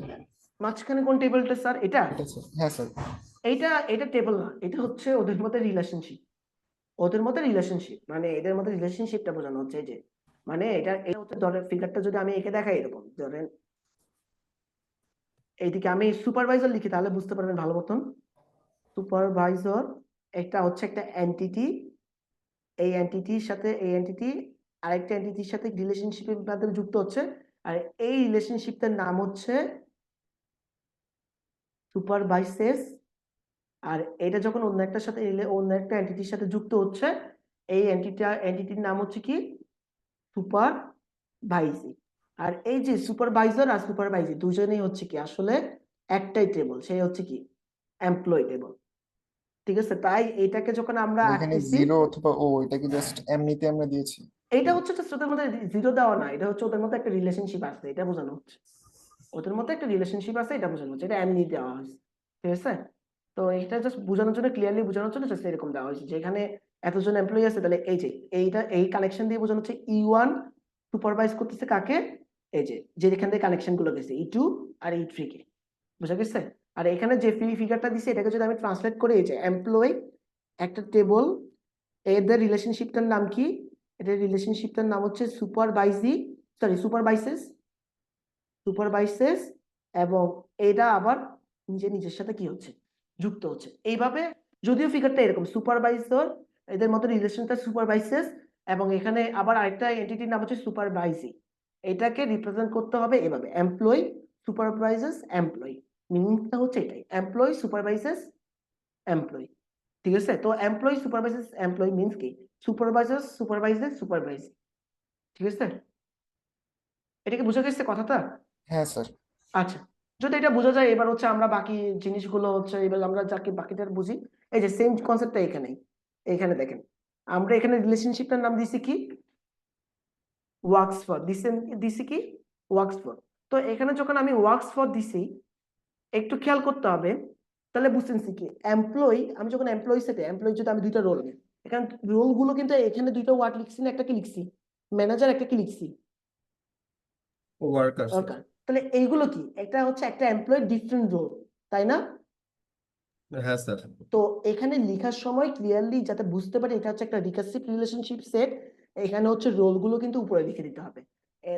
মাঝখানে কোন টেবিলটা স্যার? এটা এটা স্যার, হ্যাঁ স্যার। এটা টেবিল না, এটা হচ্ছে ওদের মধ্যে রিলেশনশিপ। ওদের মধ্যে রিলেশনশিপ মানে এদের মধ্যে রিলেশনশিপটা বোঝানো হচ্ছে। এই যে মানে এটা হচ্ছে, ধরেন ফিগারটা যদি আমি এঁকে দেখাই এরকম, ধরেন এইদিকে আমি সুপারভাইজার লিখি তাহলে বুঝতে পারবেন ভালো মতন। সুপারভাইজার এটা হচ্ছে একটা এন্টিটি, এই এন্টিটির সাথে এই এন্টিটি আরেকটা এন্টিটির সাথে রিলেশনশিপের মাধ্যমে যুক্ত হচ্ছে, আর এই রিলেশনশিপটার নাম হচ্ছে সুপারভাইসেস। আর এটা যখন অন্য একটার সাথে অন্য একটা এন্টিটির সাথে যুক্ত হচ্ছে, এই এন্টিটির নাম হচ্ছে কি সুপারভাইজি। আর এই যে সুপারভাইজার আর সুপারভাইজি দুজনেই হচ্ছে কি আসলে একটাই টেবল, সেই হচ্ছে কি এমপ্লয়ি টেবল, ঠিক আছে? তাই এটাকে যখন আমরা আর এখানে আঁকতেছি, 0 অথবা ও এটা কি জাস্ট এমনিতে আমরা দিয়েছি? এটা হচ্ছে just ওদের মধ্যে জিরো দেওয়া না, এটা হচ্ছে ওদের মধ্যে একটা রিলেশনশিপ আছে, এটা বোঝানো হচ্ছে। ওদের মধ্যে একটা রিলেশনশিপ আছে, এটা বোঝানো হচ্ছে, এটা এমনি দেওয়া হয়েছে, ঠিক আছে? তো এটা জাস্ট বোঝানোর জন্য, ক্লিয়ারলি বোঝানোর জন্য জাস্ট এরকম দেওয়া হয়েছে যে এখানে এতজন এমপ্লয়ি আছে, তাহলে এই যে এই কানেকশন দিয়ে বোঝানো হচ্ছে E1 সুপারভাইজ করতেছে কাকে? এই যে যেখান থেকে কানেকশন গুলো গেছে E2 আর E3 কে। বুঝা গেছে? আর এখানে যে ফিগারটা দিছে এটাকে যদি আমি ট্রান্সলেট করি, এই যে এমপ্লয়ি একটা টেবল, এদের রিলেশনশিপটার নাম কি? এদের রিলেশনশিপটার নাম হচ্ছে সুপারভাইসেস, এবং এটা আবার নিজের সাথে কি হচ্ছে? যুক্ত হচ্ছে। এইভাবে যদিও ফিগারটা এরকম সুপারভাইজার এদের মধ্যে রিলেশনটা সুপারভাইসেস, এবং এখানে আবার আরেকটা এন্টিটির নাম হচ্ছে সুপারভাইজি। এটাকে রিপ্রেজেন্ট করতে হবে এভাবে, এমপ্লয়ি সুপারভাইজেস এমপ্লয়ি। মিনিংটা হচ্ছে এটাই, এমপ্লয়ি সুপারভাইজেস এমপ্লয়ি। ঠিক আছে, তো এমপ্লয়ি সুপারভাইজেস এমপ্লয়ি মিনস কি, সুপারভাইজার সুপারভাইজেস সুপারভাইজ। ঠিক আছে, এটা কি বোঝা গেছে কথাটা? হ্যাঁ স্যার। আচ্ছা, যদি এটা বোঝা যায়, এবার হচ্ছে আমরা বাকি জিনিসগুলো হচ্ছে এবার আমরা যাকে বাকিটা বুঝি। এই যে সেম কনসেপ্টটা এখানেই, এখানে দেখেন আমরা এখানে রিলেশনশিপটার নাম দিছি কি, ওয়ার্কস ফর দিছি কি, ওয়ার্কস ফর। তো এখানে যখন আমি ওয়ার্কস ফর দিছি, একটু খেয়াল করতে হবে, তাহলে বুঝতেছি কি এমপ্লয়ি, আমি যখন এমপ্লয়ি সেটে এমপ্লয়ি যদি আমি দুইটা রোল, এখানে রোল গুলো কিন্তু এখানে দুইটা ওয়ার্ড লিখছি না, একটা কি লিখছি ম্যানেজার, একটা কি লিখছি ওয়ার্কার। ওয়ার্কার। তাহলে এইগুলো কি, এটা হচ্ছে একটা এমপ্লয়ি ডিফারেন্ট রোল, তাই না? হ্যাঁ স্যার। তো এখানে লেখার সময় ক্লিয়ারলি যাতে বুঝতে পারি এটা হচ্ছে একটা রিকার্সিভ রিলেশনশিপ সেট, এখানে হচ্ছে রোলগুলো কিন্তু উপরে লিখে দিতে হবে।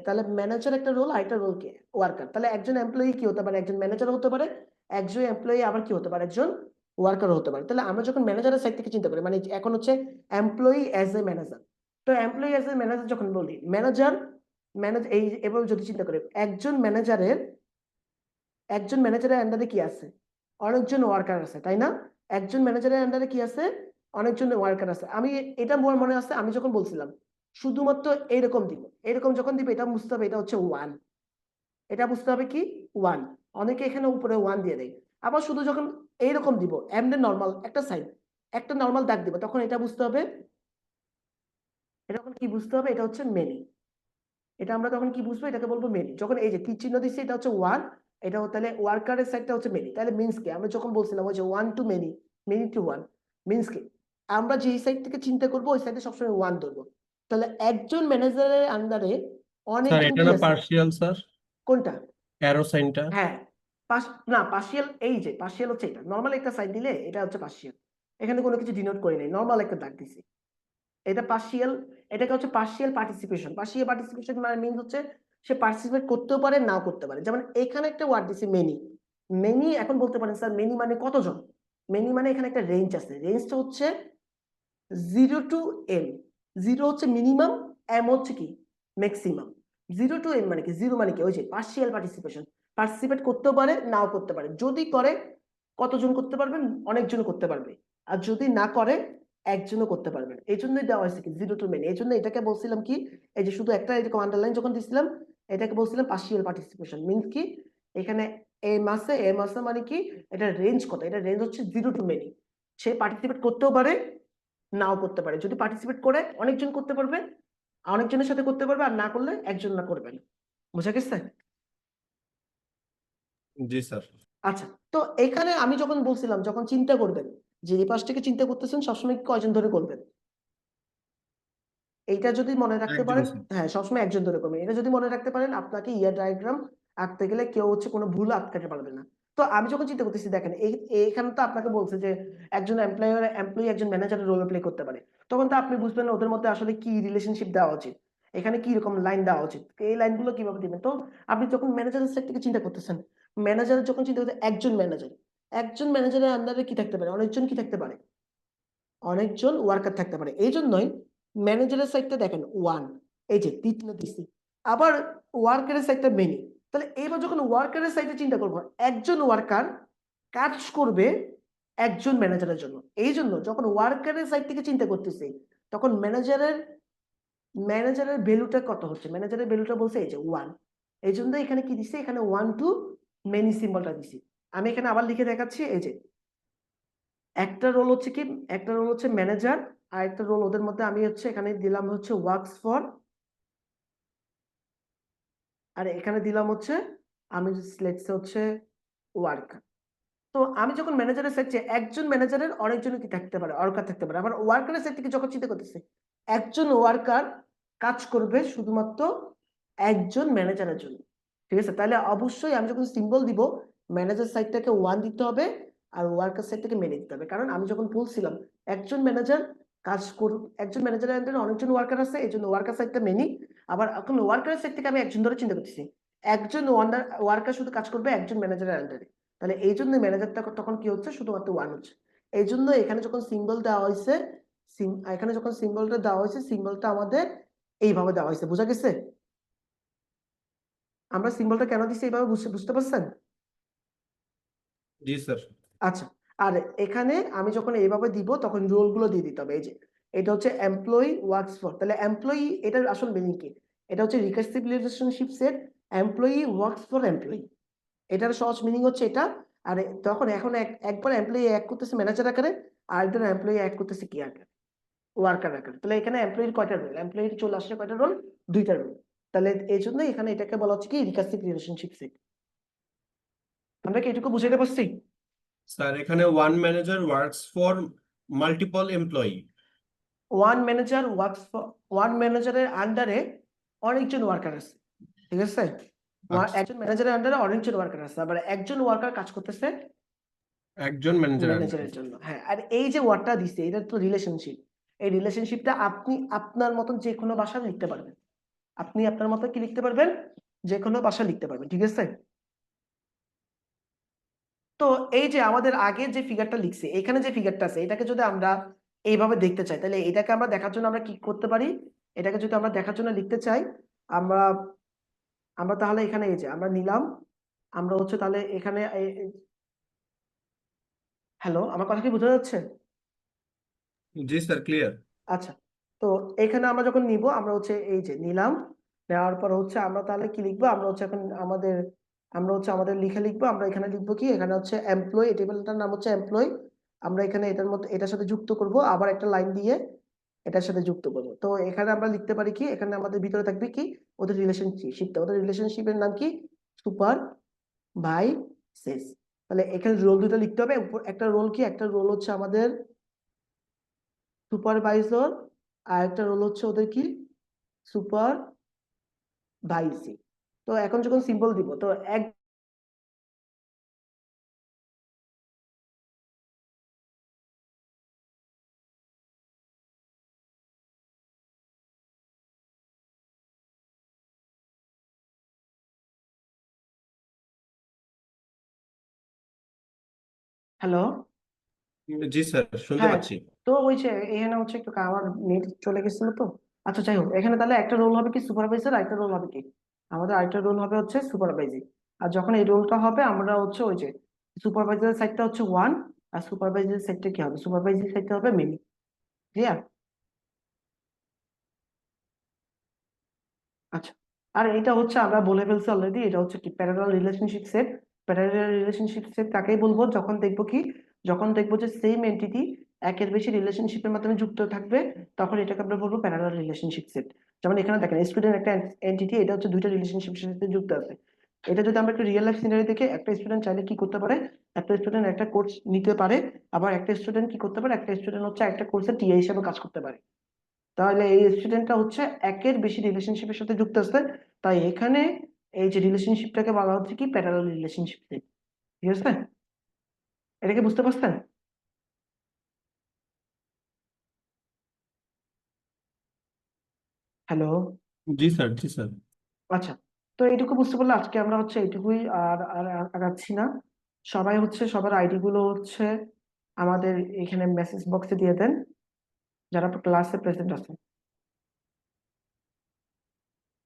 তাহলে ম্যানেজার একটা রোল, আর একটা রোল কে ওয়ার্কার। তাহলে একজন এমপ্লয়ি কি হতে পারে, একজন ম্যানেজার হতে পারে, একজন এমপ্লয়ি আবার কি হতে পারে, একজন ওয়ার্কার হতে পারে। তাহলে আমরা যখন ম্যানেজারের সাইড থেকে চিন্তা করি, মানে এখন হচ্ছে এমপ্লয়ি অ্যাজ এ ম্যানেজার। তো এমপ্লয়ি অ্যাজ এ ম্যানেজার যখন বলি, ম্যানেজার এই এভাবে যদি চিন্তা করি, একজন ম্যানেজারের আন্ডারে কি আছে, অনেকজন ওয়ার্কার আছে, তাই না? একজন ম্যানেজারের আন্ডারে কি আছে, অনেকজন ওয়ার্কার আছে। আমি এটা মোর মনে আছে, আমি যখন বলছিলাম শুধুমাত্র এইরকম দিব, এরকম যখন দিব এটা বুঝতে হবে এটা হচ্ছে ওয়ান, এটা বুঝতে হবে কি ওয়ান। অনেকে এখানে উপরে ওয়ান দিয়ে দেয়। আবার শুধু যখন এইরকম দিব, এমনি নর্মাল একটা সাইড, একটা নর্মাল দাগ দিব, তখন এটা বুঝতে হবে, এটা তখন কি বুঝতে হবে, এটা হচ্ছে মেনি। এটা আমরা তখন কি বুঝবো, এটাকে বলবো মেনি। যখন এই যে তীর চিহ্ন দিচ্ছি এটা হচ্ছে ওয়ান, এটা তাহলে ওয়ার্কারের সাইডটা হচ্ছে মেনি। তাহলে মিন্স কি, আমরা যখন বলছিলাম ওই যে one to many, many to one, means কি আমরা যে সাইড থেকে চিন্তা করবো ওই সাইডে সবসময় ওয়ান ধরবো। তাহলে একজন ম্যানেজারের আন্ডারে স্যার অনেকজন এটা কি না আছে, পার্শিয়াল স্যার, কোনটা? অ্যারো সাইনটা। হ্যাঁ, না পার্শিয়াল, এই যে পার্শিয়াল হচ্ছে এটা, নর্মাল একটা সাইড দিলে এটা হচ্ছে পার্শিয়াল। এখানে কোনো কিছু ডিনোট করি নাই, নর্মাল একটা দাগ দিছি, এটা পার্শিয়াল। এটাকে হচ্ছে পার্শিয়াল পার্টিসিপেশন। পার্শিয়াল পার্টিসিপেশন মানে মিন্স হচ্ছে সে পার্টিসিপেট করতেও পারে নাও করতে পারে। যেমন এখানে একটা ওয়ার্ড দিছি মেনি, মেনি। এখন বলতে পারেন স্যার মেনি মানে কতজন, মেনি মানে এখানে একটা রেঞ্জ আছে, রেঞ্জটা হচ্ছে 0 টু m। 0 হচ্ছে মিনিমাম, m হচ্ছে কি ম্যাক্সিমাম। 0 টু m মানে কি, 0 মানে কি ওই যে পার্শিয়াল পার্টিসিপেশন, পার্টিসিপেট করতেও পারে নাও করতে পারে। যদি করে কতজন করতে পারবেন, অনেকজন করতে পারবে। আর যদি না করে একজনও করতে পারবেন। এই জন্যই দেওয়া হয়েছে কি 0 টু মেনি। এই জন্য এটাকে বলছিলাম কি, এই যে শুধু একটা এরকম আন্ডারলাইন যখন দিছিলাম, এটাকে বলছিলাম পার্শিয়াল পার্টিসিপেশন। মিন্স কি এখানে এম আছে মানে কি, এটা রেঞ্জ কত, এটা রেঞ্জ হচ্ছে 0 টু মেনি। সে পার্টিসিপেট করতেও পারে নাও করতে পারে। যদি পার্টিসিপেট করে অনেকজন করতে পারবে, অনেকজনের সাথে করতে পারবে, আর না করলে একজন না করবেন। বুঝা গেছে? জি স্যার। আচ্ছা, তো এখানে আমি যখন বলছিলাম যখন চিন্তা করবেন, যে এই পাশ থেকে চিন্তা করতেছেন সবসময় কয়জন ধরে করবেন, এইটা যদি মনে রাখতে একজন পারেন, স্যার। হ্যাঁ সবসময় একজন ধরে করবেন, এটা যদি মনে রাখতে পারেন আপনাকে ইয়ার ডায়াগ্রাম আঁকতে গেলে কেউ হচ্ছে কোনো ভুল আটকাতে পারবে না। তো আমি যখন চিন্তা করতেছি দেখেন এখানে তো আপনাকে বলছে যে একজন এমপ্লয়ি একজন ম্যানেজারের রোল প্লে করতে পারে, তখন তো আপনি বুঝবেন না ওদের মধ্যে আসলে কি রিলেশনশিপ দেওয়া উচিত, এখানে কি রকম লাইন দেওয়া উচিত, এই লাইনগুলো কিভাবে দিবেন। তো আপনি যখন ম্যানেজারের সাইড থেকে চিন্তা করতেছেন, ম্যানেজারের যখন চিন্তা করতে, একজন ম্যানেজারের আন্ডারে কি থাকতে পারে, অনেকজন কি থাকতে পারে, অনেকজন ওয়ার্কার থাকতে পারে। এই জন্যই ম্যানেজারের সাইডটা দেখেন ওয়ান, এই যে তীক্ষ্ণ দিছি, আবার ওয়ার্কারের সাইডটা মেনি। তাহলে এবার যখন ওয়ার্কারের সাইডে চিন্তা করবো, একজন ওয়ার্কার কাজ করবে একজন ম্যানেজারের জন্য। এই জন্য যখন ওয়ার্কারের সাইড থেকে চিন্তা করতেছি, তখন ম্যানেজারের ভ্যালুটা কত হচ্ছে, ম্যানেজারের ভ্যালুটা বলছে এই যে ওয়ান। এই জন্য এখানে কি দিছে, এখানে ওয়ান টু মেনি সিম্বলটা দিছি। আমি এখানে আবার লিখে দেখাচ্ছি, এই যে একটা রোল হচ্ছে কি, একটা রোল হচ্ছে ম্যানেজার, আর একটা রোল ওদের মধ্যে আমি হচ্ছে এখানে দিলাম হচ্ছে ওয়ার্কস ফর, আর এখানে দিলাম হচ্ছে আমি লেটসে হচ্ছে ওয়ার্কার। তো আমি যখন ম্যানেজারের সাইড, একজন ম্যানেজারের অনেকজন কি থাকতে পারে, ওয়ার্কার থাকতে পারে। আবার ওয়ার্কারের সাইড থেকে যখন চিন্তা করতেছে, একজন ওয়ার্কার কাজ করবে শুধুমাত্র একজন ম্যানেজারের জন্য। ঠিক আছে, তাহলে অবশ্যই আমি যখন সিম্বল দিব, ম্যানেজার সাইডটাকে ওয়ান দিতে হবে আর ওয়ার্কার সাইডটাকে মেনে দিতে হবে। কারণ আমি যখন বলছিলাম একজন ম্যানেজার কাজ করুক, একজন ম্যানেজারের আন্ডারে অনেকজন ওয়ার্কার আছে, এই জন্য ওয়ার্কার সাইডটা মেনি। আবার এখন ওয়ার্কারের সাইড থেকে আমি একজন ধরে চিন্তা করতেছি, একজন ওয়ার্কার শুধু কাজ করবে একজন ম্যানেজারের আন্ডারে। তাহলে এই জন্য ম্যানেজারটা তখন কি হচ্ছে, শুধুমাত্র ওয়ান হচ্ছে। এই জন্য এখানে যখন সিম্বল দেওয়া হয়েছে, এখানে যখন সিম্বলটা দেওয়া হয়েছে সিম্বলটা আমাদের এইভাবে দেওয়া হয়েছে, বোঝা গেছে? আমরা সিম্বলটা কেন দিচ্ছি এইভাবে, বুঝতে পারছেন? জি স্যার। আচ্ছা, আর এখানে আমি যখন এইভাবে দিব তখন রোল গুলো দিয়ে দিতে হবে। এই যে এটা হচ্ছে এমপ্লয়ি ওয়ার্কস ফর, তাহলে এমপ্লয়ি এটার আসল মিনিং কি? এটা হচ্ছে recursive relationship set, employee works for employee, এটার সহজ মিনিং হচ্ছে এটা। আর তখন এখন একবার এমপ্লয়ি এক করতেছে ম্যানেজার আকারে, আর একজন এমপ্লয়ি এক করতেছে কি আকারে, ওয়ার্কার আকারে। তাহলে এখানে এমপ্লয়ির কয়টা রোল, এমপ্লয়ির চলে আসছে কয়টা রোল, দুইটা রোল। তাহলে এই জন্য এখানে এটাকে বলা হচ্ছে কি রিকার্সিভ রিলেশনশিপ সেট। আমরা কি এটুকু বুঝাইতে পারছি? স্যার এখানে one manager works for multiple employee. One ম্যানেজারের আন্ডারে অনেকজন ওয়ার্কার আছে, ঠিক আছে? আচ্ছা, একজন ম্যানেজারের আন্ডারে অনেকজন ওয়ার্কার আছে, আবার একজন ওয়ার্কার কাজ করতেছে একজন ম্যানেজার ম্যানেজারের জন্য। হ্যাঁ, আর এই যে ওয়ার্ডটা দিছে এটা তো রিলেশনশিপ। এই রিলেশনশিপটা আপনি আপনার মতন যে কোনো ভাষায় লিখতে পারবেন, আপনি আপনার মতো কি লিখতে পারবেন, যে কোনো ভাষা লিখতে পারবেন, ঠিক আছে? তো এই যে আমাদের আগে যে ফিগারটা লিখছে, এখানে যে ফিগারটা আছে, এটাকে যদি আমরা এইভাবে দেখতে চাই, তাহলে এটাকে আমরা দেখার জন্য আমরা কি করতে পারি? এটাকে যদি আমরা দেখার জন্য লিখতে চাই, আমরা আমরা তাহলে এখানে এই যে আমরা নিলাম, আমরা হচ্ছে তাহলে এখানে হ্যালো, আমার কথা কি বোঝা যাচ্ছে? জি স্যার, ক্লিয়ার। আচ্ছা, তো এখানে আমরা যখন নিব, আমরা হচ্ছে এই যে নিলাম, নেওয়ার পর হচ্ছে আমরা তাহলে কি লিখবো, আমরা হচ্ছে এখন আমাদের লিখে লিখবো। আমরা এখানে লিখবো কি, এখানে হচ্ছে এমপ্লয়ি, এই টেবিলটার নাম হচ্ছে এমপ্লয়ি। আমরা এখানে এটার মধ্যে এটার সাথে যুক্ত করব, আবার একটা লাইন দিয়ে এটার সাথে যুক্ত করবো। তো এখানে আমরা লিখতে পারি কি, এখানে আমাদের ভিতরে থাকবে কি ওদের রিলেশনশিপটা, ওদের রিলেশনশিপের নাম কি, সুপার বাই সেস। তাহলে এখানে রোল দুটো লিখতে হবে। একটা রোল কি, একটা রোল হচ্ছে আমাদের সুপারভাইজর, আর একটা রোল হচ্ছে ওদের কি, সুপারভাইজি। তো এখন যখন সিম্বল দিব, তো এক হ্যালো, জি স্যার, শুনতে হ্যাঁ, পাচ্ছি। তো ওই যে এখানে হচ্ছে একটু আমার নেট চলে গেছিল তো। আচ্ছা, যাই হোক, এখানে তাহলে একটা রোল হবে কি সুপারভাইজার, আর একটা রোল হবে কি, আমাদের আরেকটা রোল হবে হচ্ছে সুপারভাইজিং। আর যখন এই রোলটা হবে, আমরা হচ্ছে ওই যে সুপারভাইজারের সাইডটা হচ্ছে ওয়ান, আর সুপারভাইজারের সাইডটা কি হবে, সুপারভাইজিং সাইডটা হবে মিনি, ক্লিয়ার? আচ্ছা, আর এটা হচ্ছে আমরা বলে ফেলছি অলরেডি, এটা হচ্ছে কি parallel relationship set. Parallel relationship set তাকেই বলবো যখন দেখবো কি, যখন দেখবো যে সেম এন্টিটি একের বেশি রিলেশনশিপের মাধ্যমে যুক্ত থাকবে, তখন এটাকে আমরা বলবো প্যারালাল রিলেশনশিপ সেট। যেমন এখানে দেখেন স্টুডেন্ট একটা এন্টিটি, এটা হচ্ছে দুইটা রিলেশনশিপের সাথে যুক্ত আছে। এটা যদি আমরা একটা রিয়েল লাইফ সিনারি দেখে, একটা স্টুডেন্ট চাইলে কি করতে পারে, একটা স্টুডেন্ট একটা কোর্স নিতে পারে, আবার একটা স্টুডেন্ট কি করতে পারে, একটা স্টুডেন্ট হচ্ছে একটা কোর্সের টিএ হিসেবে কাজ করতে পারে। তাহলে এই স্টুডেন্টটা হচ্ছে একের বেশি রিলেশনশিপের সাথে যুক্ত আছে, তাই এখানে এই যে রিলেশনশিপটাকে বলা হচ্ছে কি প্যারালাল রিলেশনশিপ। ঠিক আছে, এটাকে বুঝতে পারছেন? হ্যালো, জি স্যার, জি স্যার। আচ্ছা, তো এইটুকু বুঝতে পারলে আজকে আমরা হচ্ছে এইটুকুই, আর আগাচ্ছি না। সবাই হচ্ছে সবার আইডি গুলো হচ্ছে আমাদের এখানে মেসেজ বক্সে দিয়ে দেন, যারা ক্লাসে প্রেজেন্ট আছে।